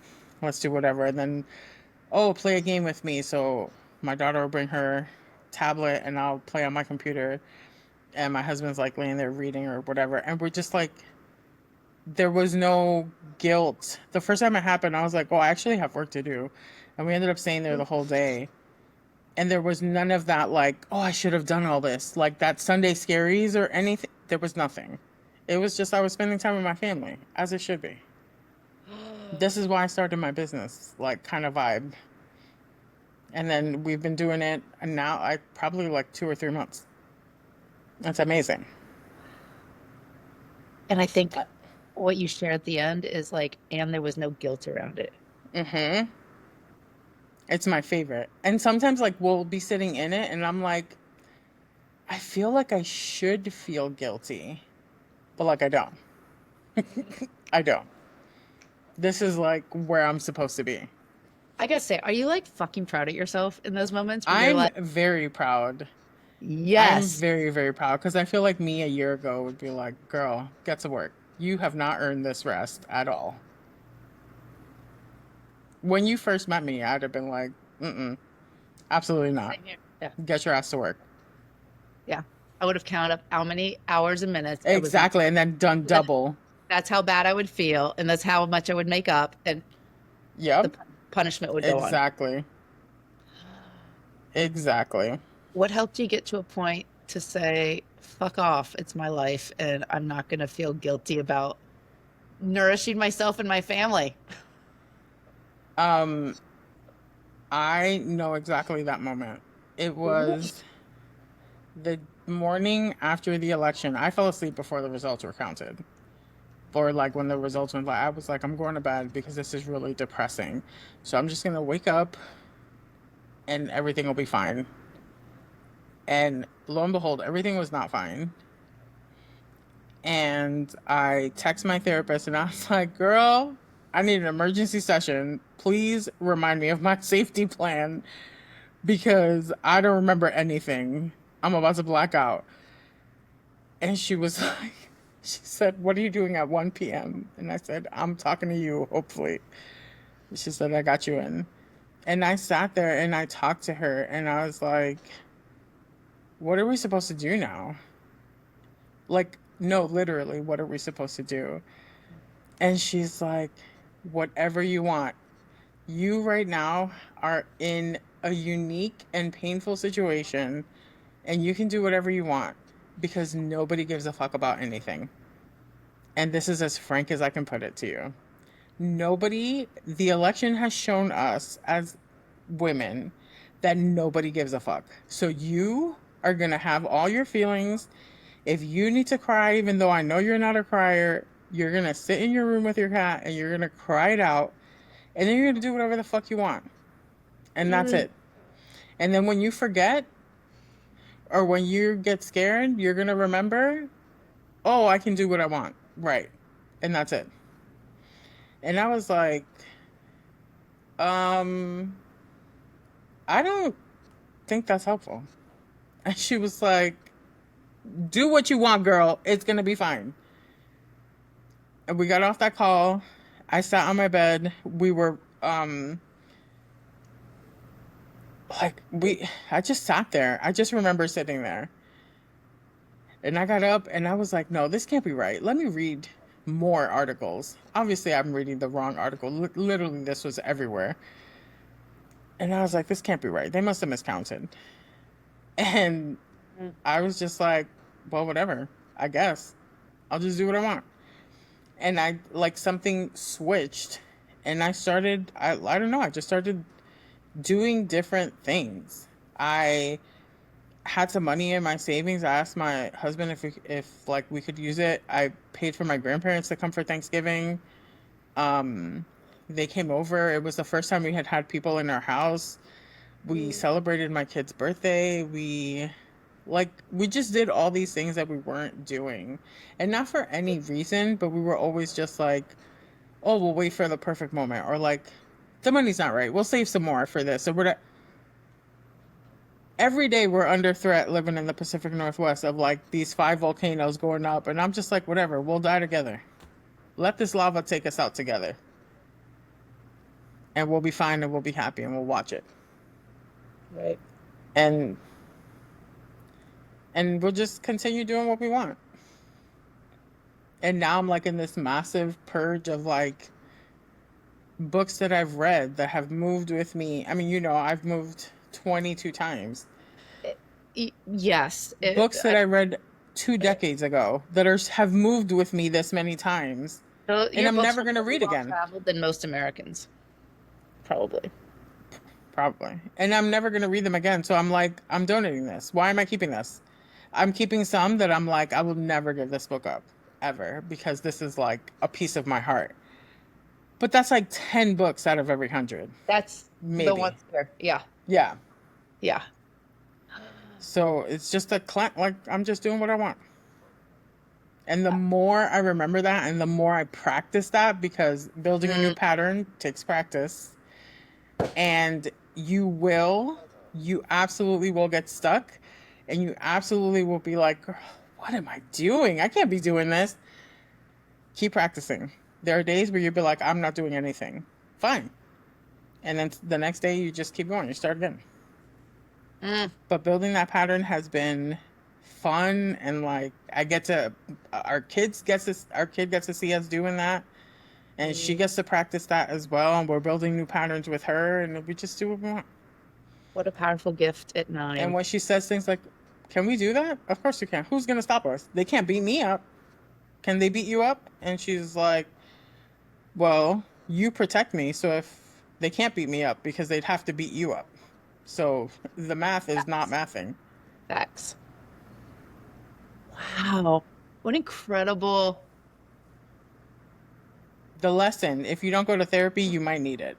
S2: Let's do whatever. And then, oh, play a game with me. So my daughter will bring her tablet and I'll play on my computer. And my husband's like laying there reading or whatever. And we're just like, there was no guilt. The first time it happened, I was like, oh, I actually have work to do. And we ended up staying there the whole day. And there was none of that, like, oh, I should have done all this. Like that Sunday scaries or anything. There was nothing. It was just I was spending time with my family, as it should be. This is why I started my business, like kind of vibe. And then we've been doing it, and now I probably like 2 or 3 months. That's amazing.
S3: and I think what you share at the end is like, and there was no guilt around it.
S2: Mm-hmm. It's my favorite. And sometimes, like, we'll be sitting in it, and I'm like, I feel like I should feel guilty, but like, I don't. I don't. This is like where I'm supposed to be.
S3: I gotta say, are you like fucking proud of yourself in those moments where you're
S2: I'm
S3: like,
S2: very proud. I'm
S3: Yes.
S2: very, very proud because I feel like me a year ago would be like, girl, get to work. You have not earned this rest at all. When you first met me, I'd have been like, mm-mm, absolutely not.
S3: Same here. Yeah.
S2: Get your ass to work.
S3: Yeah. I would have counted up how many hours and minutes I was not.
S2: Exactly. And then done
S3: That,
S2: double.
S3: that's how bad I would feel, and that's how much I would make up, and the
S2: Yep.
S3: punishment would go on.
S2: Exactly. Exactly.
S3: What helped you get to a point to say, fuck off, it's my life, and I'm not going to feel guilty about nourishing myself and my family?
S2: Um, I know exactly that moment. It was the morning after the election. I fell asleep before the results were counted. Or like when the results went live, I was like, I'm going to bed because this is really depressing. So I'm just gonna wake up and everything will be fine. And lo and behold, everything was not fine. And I text my therapist and I was like, girl, I need an emergency session. Please remind me of my safety plan because I don't remember anything. I'm about to black out. And she was like, she said, what are you doing at 1 p.m.? And I said, I'm talking to you, hopefully. She said, I got you in. And I sat there and I talked to her and I was like, what are we supposed to do now? Like, no, literally, what are we supposed to do? And she's like, whatever you want. You right now are in a unique and painful situation and you can do whatever you want because nobody gives a fuck about anything. And this is as frank as I can put it to you. The election has shown us as women that nobody gives a fuck. So you are going to have all your feelings. If you need to cry, even though I know you're not a crier, you're going to sit in your room with your cat and you're going to cry it out. And then you're going to do whatever the fuck you want. And that's it. And then when you forget or when you get scared, you're going to remember, oh, I can do what I want. Right. And that's it. And I was like, I don't think that's helpful. And she was like, do what you want, girl. It's going to be fine. And we got off that call. I sat on my bed. We were, I just sat there. I just remember sitting there. And I got up and I was like, no, this can't be right. Let me read more articles. Obviously, I'm reading the wrong article. Literally, this was everywhere. And I was like, this can't be right. They must have miscounted. And I was just like, well, whatever. I guess. I'll just do what I want. And I, like, something switched. And I started, I don't know, I just started doing different things. I had some money in my savings. I asked my husband if like we could use it. I paid for my grandparents to come for Thanksgiving. They came over. It was the first time we had people in our house. We celebrated my kid's birthday. We just did all these things that we weren't doing. And not for any reason, but we were always just like, oh, we'll wait for the perfect moment. Or like, the money's not right. We'll save some more for this. So every day we're under threat living in the Pacific Northwest of like these 5 volcanoes going up. And I'm just like, whatever, we'll die together. Let this lava take us out together. And we'll be fine and we'll be happy and we'll watch it.
S3: Right.
S2: And we'll just continue doing what we want. And now I'm like in this massive purge of like books that I've read that have moved with me. I mean, I've moved 22 times.
S3: Yes.
S2: Books that I read 2 decades ago that have moved with me this many times. And I'm never going to read again.
S3: Traveled than most Americans. Probably.
S2: And I'm never going to read them again. So I'm like, I'm donating this. Why am I keeping this? I'm keeping some that I'm like, I will never give this book up ever because this is like a piece of my heart. But that's like 10 books out of every 100.
S3: That's
S2: maybe
S3: the ones there. Yeah.
S2: Yeah.
S3: Yeah.
S2: So it's just like I'm just doing what I want. And the more I remember that and the more I practice that, because building a new pattern takes practice, and you absolutely will get stuck. And you absolutely will be like, "Girl, what am I doing? I can't be doing this." Keep practicing. There are days where you'll be like, "I'm not doing anything." Fine. And then the next day you just keep going. You start again.
S3: Mm,
S2: But building that pattern has been fun, and like our kid gets to see us doing that, and she
S3: mm.
S2: gets to practice that as well, and we're building new patterns with her, and we just do what we want.
S3: What a powerful gift at
S2: And
S3: 9.
S2: when she says things like, "Can we do that?" Of course you can. Who's gonna stop us? They can't beat me up. Can they beat you up? And she's like, "Well, you protect me, so if they can't beat me up, because they'd have to beat you up, so the math is not
S3: Facts.
S2: mathing."
S3: Facts. Wow. What incredible.
S2: The lesson: if you don't go to therapy, you might need it,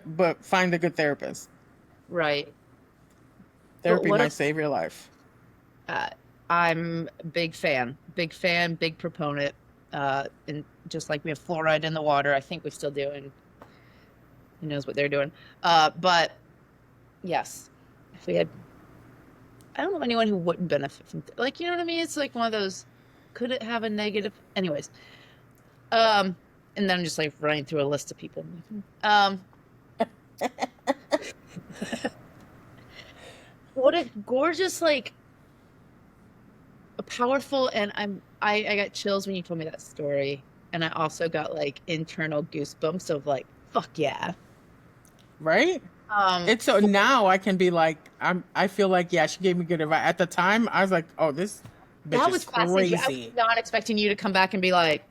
S2: but find a good therapist.
S3: Right. But
S2: Therapy
S3: what
S2: might
S3: a,
S2: save your life.
S3: uh, I'm a big fan, big proponent. And just like we have fluoride in the water, I think we still do, and who knows what they're doing. But yes, if we had, I don't know anyone who wouldn't benefit from, like, you know what I mean? It's like one of those, could it have a negative? Anyways, um, and then I'm just like running through a list of people. Um, what a gorgeous, like, powerful, and I got chills when you told me that story, and I also got like internal goosebumps of like, fuck yeah.
S2: Right? It's so
S3: For
S2: now I can be like, I feel like, yeah, she gave me good advice. At the time, I was like, "Oh, this bitch
S3: that
S2: is
S3: was fascinating. I was
S2: crazy.
S3: not expecting you to come back and be like,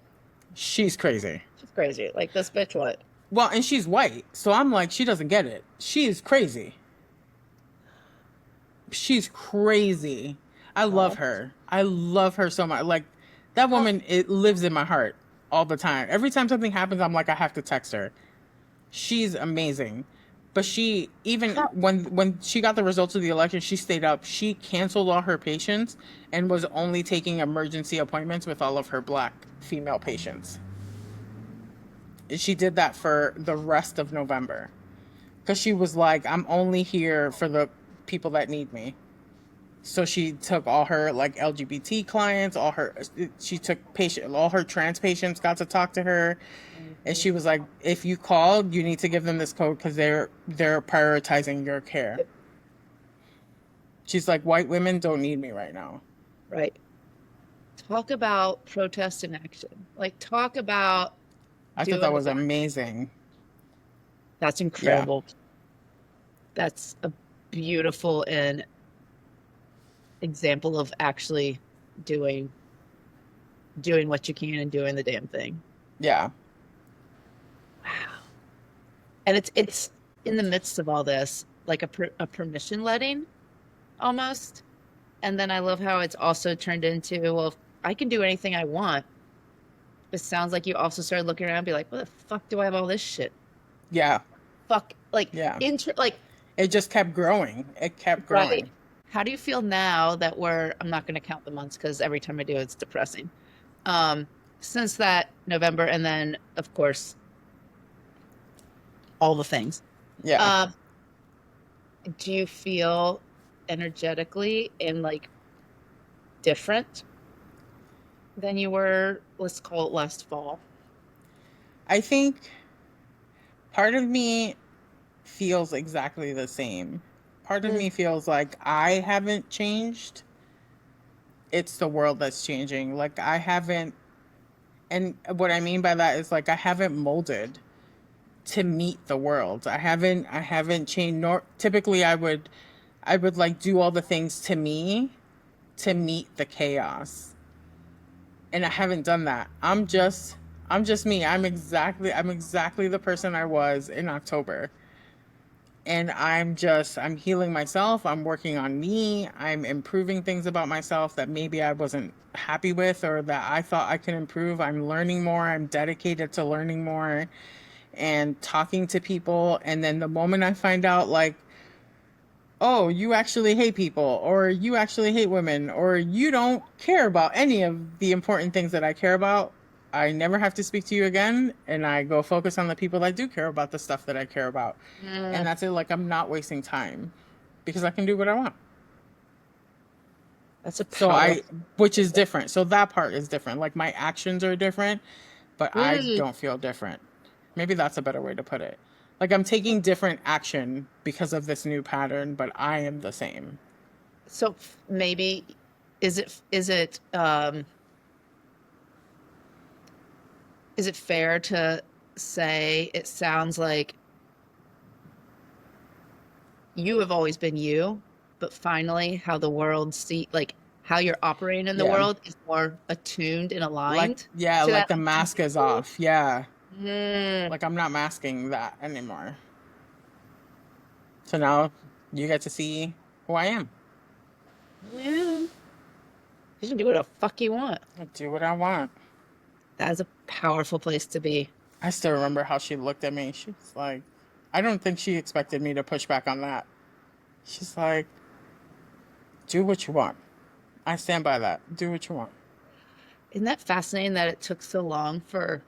S2: She's crazy."
S3: she's crazy. Like this bitch, what?
S2: Well, and she's white, so I'm like, she doesn't get it. She's crazy. She's crazy. I love
S3: Well,
S2: her. I love her so much. Like, that
S3: well,
S2: woman, it lives in my heart all the time. Every time something happens, I'm like, I have to text her. She's amazing. But she, even
S3: how,
S2: when she got the results of the election, she stayed up. She canceled all her patients and was only taking emergency appointments with all of her black female patients. She did that for the rest of November because she was like, "I'm only here for the people that need me." So she took all her like LGBT clients, she took all her trans patients got to talk to her, and
S3: Mhm.
S2: she was like, "If you call, you need to give them this code because they're prioritizing your care." She's like, "White women don't need me right now."
S3: Right. Talk about protest in action. Like talk about
S2: I thought
S3: doing
S2: that
S3: the
S2: was
S3: darn thing.
S2: amazing.
S3: That's
S2: Yeah,
S3: incredible. That's a beautiful and example of actually doing doing what you can and doing the damn thing.
S2: yeah,
S3: Wow. And it's in the midst of all this, like a permission letting almost. And then I love how it's also turned into, well, if I can do anything I want. It sounds like you also started looking around and be like, what the fuck do I have all this shit?
S2: yeah,
S3: Fuck, like,
S2: yeah.
S3: like,
S2: It just kept growing. It kept
S3: right.
S2: growing.
S3: How do you feel now that I'm not going to count the months because every time I do, it's depressing. Um, since that November, and then, of course, all the things.
S2: Yeah.
S3: Um, do you feel energetically and like different than you were, let's call it last fall?
S2: I think part of me feels exactly the same. Part of
S3: Mm,
S2: me feels like I haven't changed. It's the world that's changing. Like, I haven't, and what I mean by that is like I haven't molded to meet the world. I haven't changed, nor typically I would like do all the things to me to meet the chaos. And I haven't done that. I'm just me. I'm exactly the person I was in October. And I'm healing myself. I'm working on me. I'm improving things about myself that maybe I wasn't happy with or that I thought I could improve. I'm learning more. I'm dedicated to learning more and talking to people. And then the moment I find out, like, "Oh, you actually hate people, or you actually hate women, or you don't care about any of the important things that I care about," I never have to speak to you again. And I go focus on the people that do care about the stuff that I care about. And
S3: mm,
S2: that's it. Like, I'm not wasting time because I can do what I want.
S3: That's a
S2: So
S3: powerful.
S2: which is different. So that part is different. Like my actions are different, but I
S3: Mm.
S2: don't feel different. Maybe that's a better way to put it. Like I'm taking different action because of this new pattern, but I am the same.
S3: So maybe is it is it fair to say it sounds like you have always been you, but finally how the world like how you're operating in the
S2: Yeah.
S3: world is more attuned and
S2: Like,
S3: aligned
S2: yeah,
S3: to
S2: like
S3: that
S2: the mask is
S3: authenticity?
S2: off. Yeah.
S3: Mm.
S2: Like I'm not masking that anymore. So now you get to see who I am.
S3: Yeah. You can do what the fuck you want.
S2: I do what I want.
S3: That is a powerful place to be.
S2: I still remember how she looked at me. She's like, I don't think she expected me to push back on that. She's like, do what you want. I stand by that. Do what you want.
S3: Isn't that fascinating that it took so long for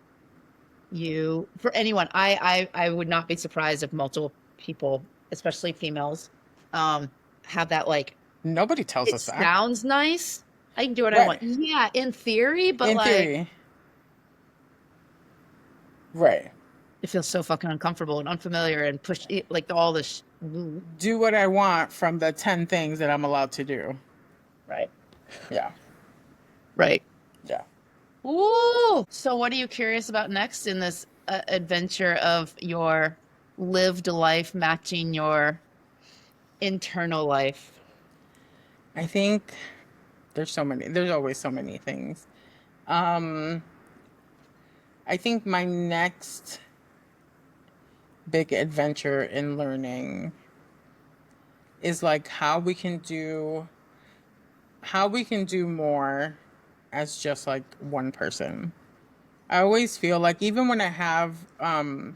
S3: you, for anyone? I would not be surprised if multiple people, especially females, um, have that like,
S2: Nobody tells
S3: it
S2: us that.
S3: sounds nice. I can do what I
S2: Right.
S3: want. Yeah, in theory, but
S2: In
S3: like
S2: theory. Right.
S3: it feels so fucking uncomfortable and unfamiliar and like all this.
S2: Do what I want from the 10 things that I'm allowed to do.
S3: Right.
S2: Yeah.
S3: Right.
S2: Yeah.
S3: Ooh. So, what are you curious about next in this adventure of your lived life matching your internal life?
S2: I think there's always so many things. Um, I think my next big adventure in learning is like how we can do more as just like one person. I always feel like even when I have all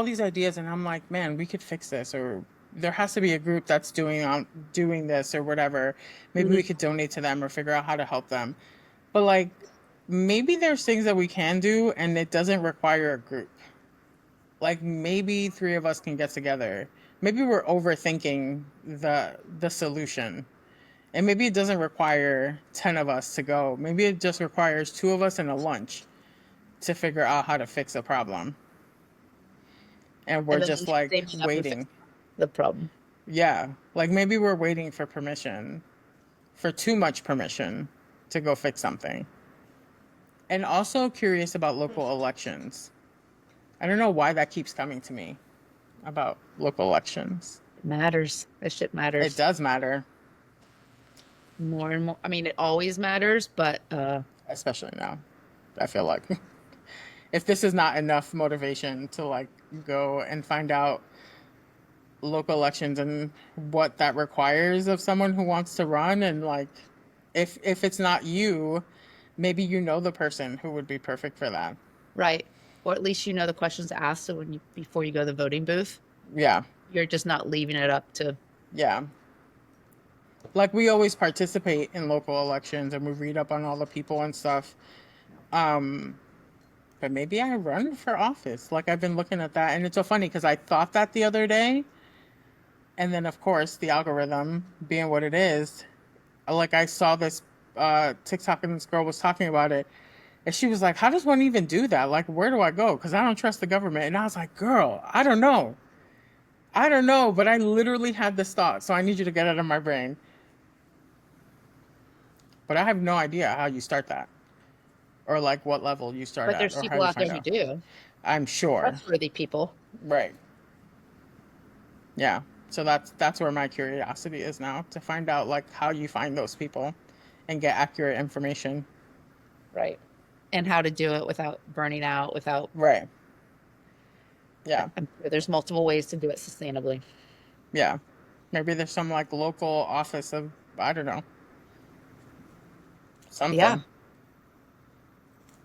S2: these ideas and I'm like, man, we could fix this, or there has to be a group that's doing this or whatever. Maybe we
S3: Mhm.
S2: could donate to them or figure out how to help them. But like maybe there's things that we can do and it doesn't require a group. Like maybe three of us can get together. Maybe we're overthinking the solution. And maybe it doesn't require 10 of us to go. Maybe it just requires two of us and a lunch to figure out how to fix a problem. And we're
S3: And then
S2: just like
S3: they meet up and fix
S2: waiting.
S3: the problem.
S2: Yeah. Like maybe we're waiting for permission, for too much permission to go fix something. And also curious about local elections. I don't know why that keeps coming to me about local elections.
S3: It matters. That shit
S2: It
S3: matters
S2: does matter,
S3: more and more. I mean, it always matters, but
S2: especially now. I feel like if this is not enough motivation to like go and find out local elections and what that requires of someone who wants to run, and like if it's not you, maybe you know the person who would be perfect for that.
S3: right. Or at least you know the questions to ask. So when you before you go to the voting booth,
S2: Yeah.
S3: you're just not leaving it up to.
S2: Yeah. Like we always participate in local elections and we read up on all the people and stuff. Um but maybe I run for office. Like I've been looking at that and it's so funny because I thought that the other day, and then of course the algorithm being what it is, like I saw this TikTok and this girl was talking about it. And she was like, how does one even do that? Like, where do I go? Because I don't trust the government. And I was like, girl, I don't know. I don't know. But I literally had this thought. So I need you to get it out of my brain. But I have no idea how you start that, or like what level you start
S3: But
S2: at,
S3: there's
S2: or how
S3: people
S2: you
S3: out there
S2: find
S3: who
S2: out.
S3: do.
S2: I'm sure.
S3: Trustworthy people.
S2: Right. Yeah. So that's where my curiosity is now, to find out like how you find those people and get accurate information.
S3: Right. And how to do it without burning out, without.
S2: Right. Yeah.
S3: I'm sure there's multiple ways to do it sustainably.
S2: Yeah. Maybe there's some like local office of, I don't know,
S3: Yeah.
S2: something.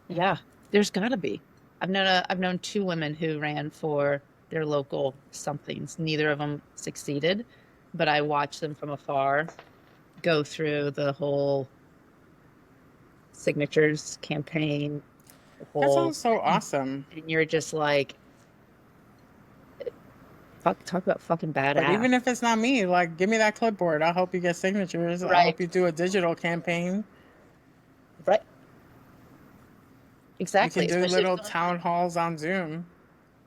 S3: Yeah. There's gotta be. I've known two women who ran for their local somethings. Neither of them succeeded, but I watched them from afar go through the whole signatures campaign, the
S2: That
S3: whole,
S2: sounds so awesome.
S3: and you're just like, talk about fucking
S2: But
S3: badass.
S2: even if it's not me, like, give me that clipboard. I'll help you get signatures. I'll
S3: Right.
S2: help you do a digital campaign.
S3: Right.
S2: We
S3: Exactly.
S2: can do
S3: Especially if
S2: little
S3: someone,
S2: town halls on Zoom.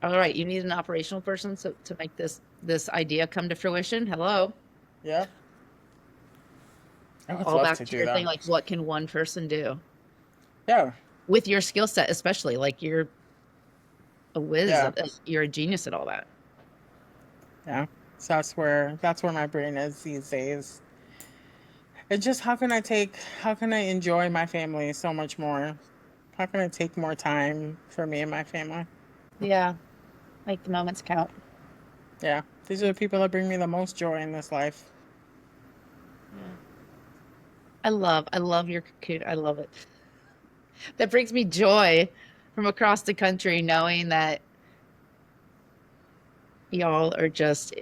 S3: all right, you need an operational person to make this idea come to fruition. Hello.
S2: Yeah. I would
S3: All
S2: love
S3: back
S2: to
S3: to
S2: do
S3: your thing,
S2: that.
S3: like what can one person do
S2: Yeah.
S3: with your skill set, especially like you're a whiz,
S2: Yeah.
S3: you're a genius at all that.
S2: Yeah. So that's where my brain is these days. It's just how can I enjoy my family so much more? How can I take more time for me and my family?
S3: Yeah. Make the moments count.
S2: Yeah. These are the people that bring me the most joy in this life.
S3: Yeah. I love your cocoon. I love it. That brings me joy from across the country, knowing that y'all are just,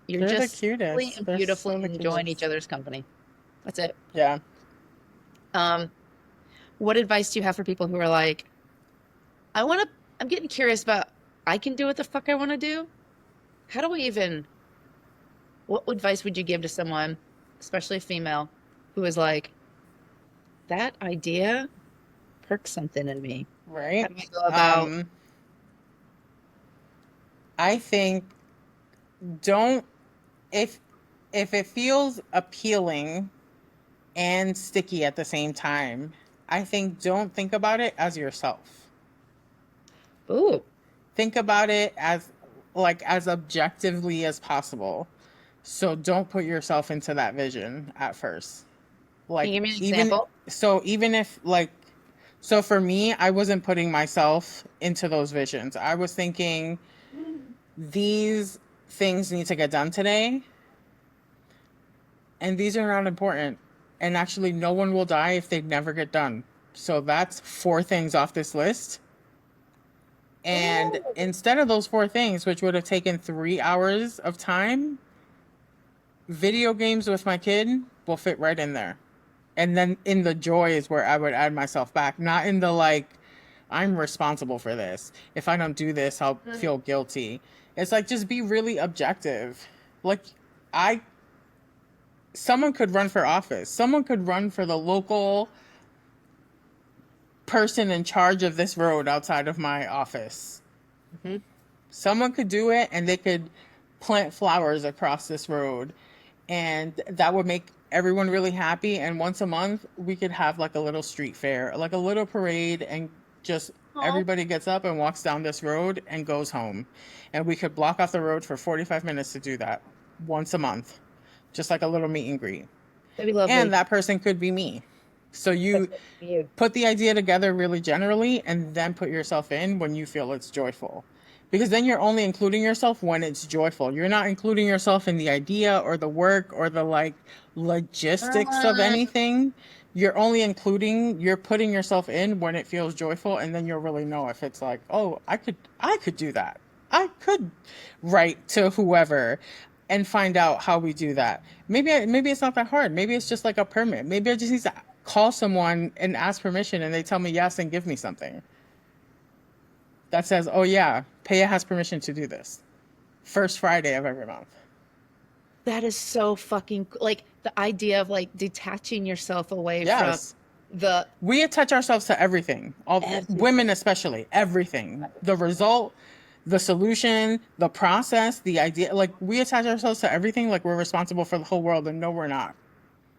S3: you're
S2: They're the
S3: just simply
S2: cutest.
S3: and
S2: They're
S3: beautifully
S2: so the
S3: enjoying each
S2: cutest.
S3: other's company. That's it.
S2: Yeah.
S3: Um, what advice do you have for people who are like, I'm getting curious about, I can do what the fuck I want to do? How do I even, what advice would you give to someone, especially a female, who is like, that idea perks something in me? How
S2: Right?
S3: do I go about,
S2: Um, I think don't if it feels appealing and sticky at the same time, I think don't think about it as yourself.
S3: ooh,
S2: Think about it as like as objectively as possible. So don't put yourself into that vision at first.
S3: can
S2: Like
S3: you give me an
S2: even
S3: example?
S2: even if like so for me, I wasn't putting myself into those visions. I was thinking these things need to get done today and these are not important. And actually no one will die if they never get done. So that's 4 things off this list. And instead of those 4 things, which would have taken 3 hours of time, video games with my kid will fit right in there. And then in the joy is where I would add myself back, not in the like, I'm responsible for this. If I don't do this, I'll feel guilty. It's like, just be really objective. Like, I, someone could run for office, someone could run for the local person in charge of this road outside of my office.
S3: Hmm.
S2: Someone could do it and they could plant flowers across this road and that would make everyone really happy. And once a month we could have like a little street fair, like a little parade, and just
S3: Oh,
S2: everybody gets up and walks down this road and goes home. And we could block off the road for 45 minutes to do that once a month, just like a little meet and greet.
S3: that'd be
S2: And
S3: lovely.
S2: that person could be me. So you
S3: That's you.
S2: put the idea together really generally and then put yourself in when you feel it's joyful. Because then you're only including yourself when it's joyful. You're not including yourself in the idea or the work or the like logistics of anything. You're putting yourself in when it feels joyful, and then you'll really know if it's like, oh, I could do that. I could write to whoever and find out how we do that. Maybe it's not that hard. Maybe it's just like a permit. Maybe I just need to call someone and ask permission and they tell me yes and give me something that says, oh yeah, Peya has permission to do this. First Friday of every month.
S3: That is so fucking like the idea of like detaching yourself away from
S2: Yes.
S3: the
S2: We attach ourselves to everything. All
S3: everything.
S2: women especially, everything. The result, the solution, the process, the idea, like we attach ourselves to everything like we're responsible for the whole world, and no we're not.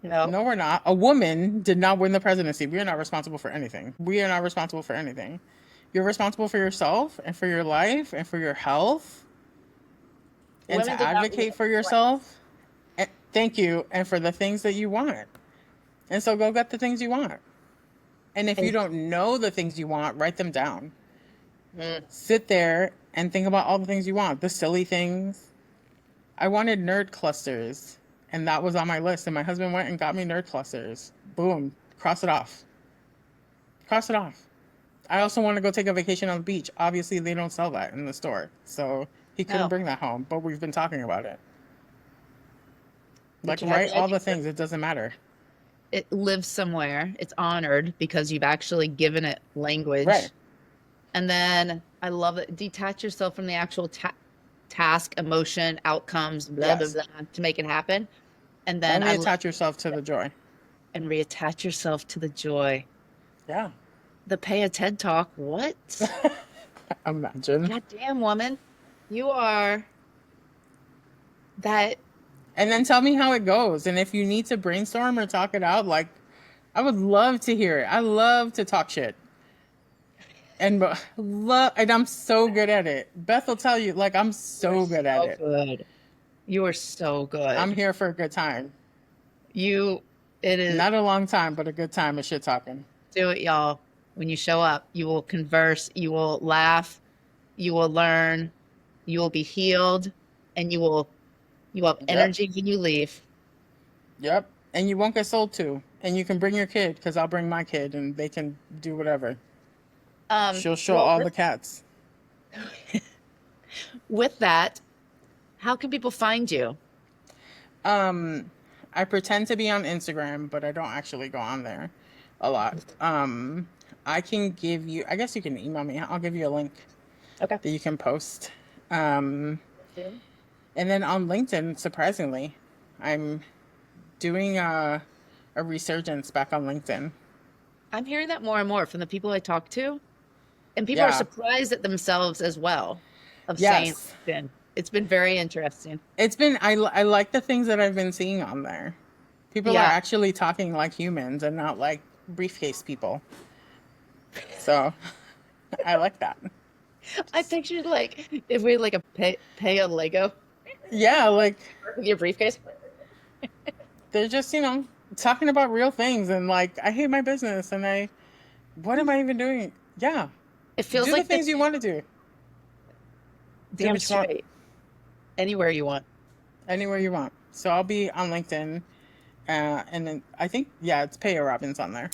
S3: You know,
S2: No we're not. A woman did not win the presidency. We are not responsible for anything. We are not responsible for anything. You're responsible for yourself and for your life and for your health and
S3: women
S2: to
S3: did not
S2: advocate for
S3: win.
S2: yourself. And, thank you. And for the things that you want. And so go get the things you want. And if you
S3: And
S2: don't know the things you want, write them down.
S3: mm,
S2: Sit there and think about all the things you want. The silly things. I wanted nerd clusters. And that was on my list. And my husband went and got me nerd clusters. Boom. Cross it off. Cross it off. I also want to go take a vacation on the beach. Obviously, they don't sell that in the store. So he couldn't
S3: no,
S2: bring that home. But we've been talking about it.
S3: but
S2: Like,
S3: you have
S2: write
S3: the
S2: all the
S3: idea.
S2: things. It doesn't matter.
S3: It lives somewhere. It's honored because you've actually given it language.
S2: Right.
S3: And then I love it. Detach yourself from the actual task, emotion, outcomes, blah, blah,
S2: Yes.
S3: blah, to make it happen. And
S2: And
S3: then
S2: reattach yourself to the joy.
S3: and reattach yourself to the joy.
S2: Yeah.
S3: The Peya TED Talk. What?
S2: Imagine.
S3: Goddamn, woman. You are that.
S2: And then tell me how it goes. And if you need to brainstorm or talk it out, like, I would love to hear it. I love to talk shit. And I'm so good at it. Beth will tell you, like, I'm so good at it.
S3: Good. You are so good.
S2: I'm here for a good time.
S3: It is
S2: Not a long time, but a good time of shit talking.
S3: do it, y'all. When you show up, you will converse, you will laugh, you will learn, you will be healed, and you will have energy when you leave.
S2: Yep. And you won't get sold to. And you can bring your kid, because I'll bring my kid and they can do whatever. She'll show all the cats.
S3: With that, how can people find you?
S2: I pretend to be on Instagram, but I don't actually go on there a lot. I can give you, I guess you can email me. I'll give you a link
S3: Okay.
S2: that you can post. And then on LinkedIn, surprisingly, I'm doing a resurgence back on LinkedIn.
S3: I'm hearing that more and more from the people I talk to. And people are surprised at themselves as well of saying it's been very interesting.
S2: It's been, I like the things that I've been seeing on there. People are actually talking like humans and not like briefcase people. So I like that.
S3: I pictured like if we had like pay a Lego.
S2: Yeah, like
S3: With your briefcase.
S2: they're just, talking about real things and like, I hate my business and what am I even doing? Yeah.
S3: It feels
S2: do
S3: like
S2: the things you want to do.
S3: Damn
S2: what you want.
S3: straight. Anywhere you want.
S2: Anywhere you want. So I'll be on LinkedIn. And then I think, it's Peya Robbins on there.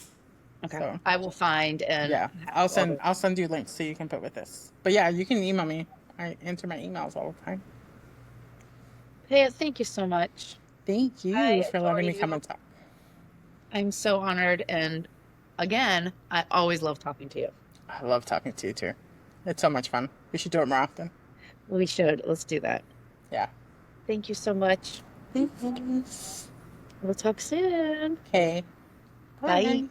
S3: Okay.
S2: So,
S3: I will find and
S2: I'll send you links so you can put with this. But yeah, you can email me. I answer my emails all the time.
S3: Hey, thank you so much.
S2: Thank you for letting me come and talk.
S3: I'm so honored, and again, I always love talking to you.
S2: I love talking to you too. It's so much fun. We should do it more often.
S3: We should. Let's do that.
S2: Yeah.
S3: Thank you so much.
S2: Thanks.
S3: We'll talk soon.
S2: Okay.
S3: Bye.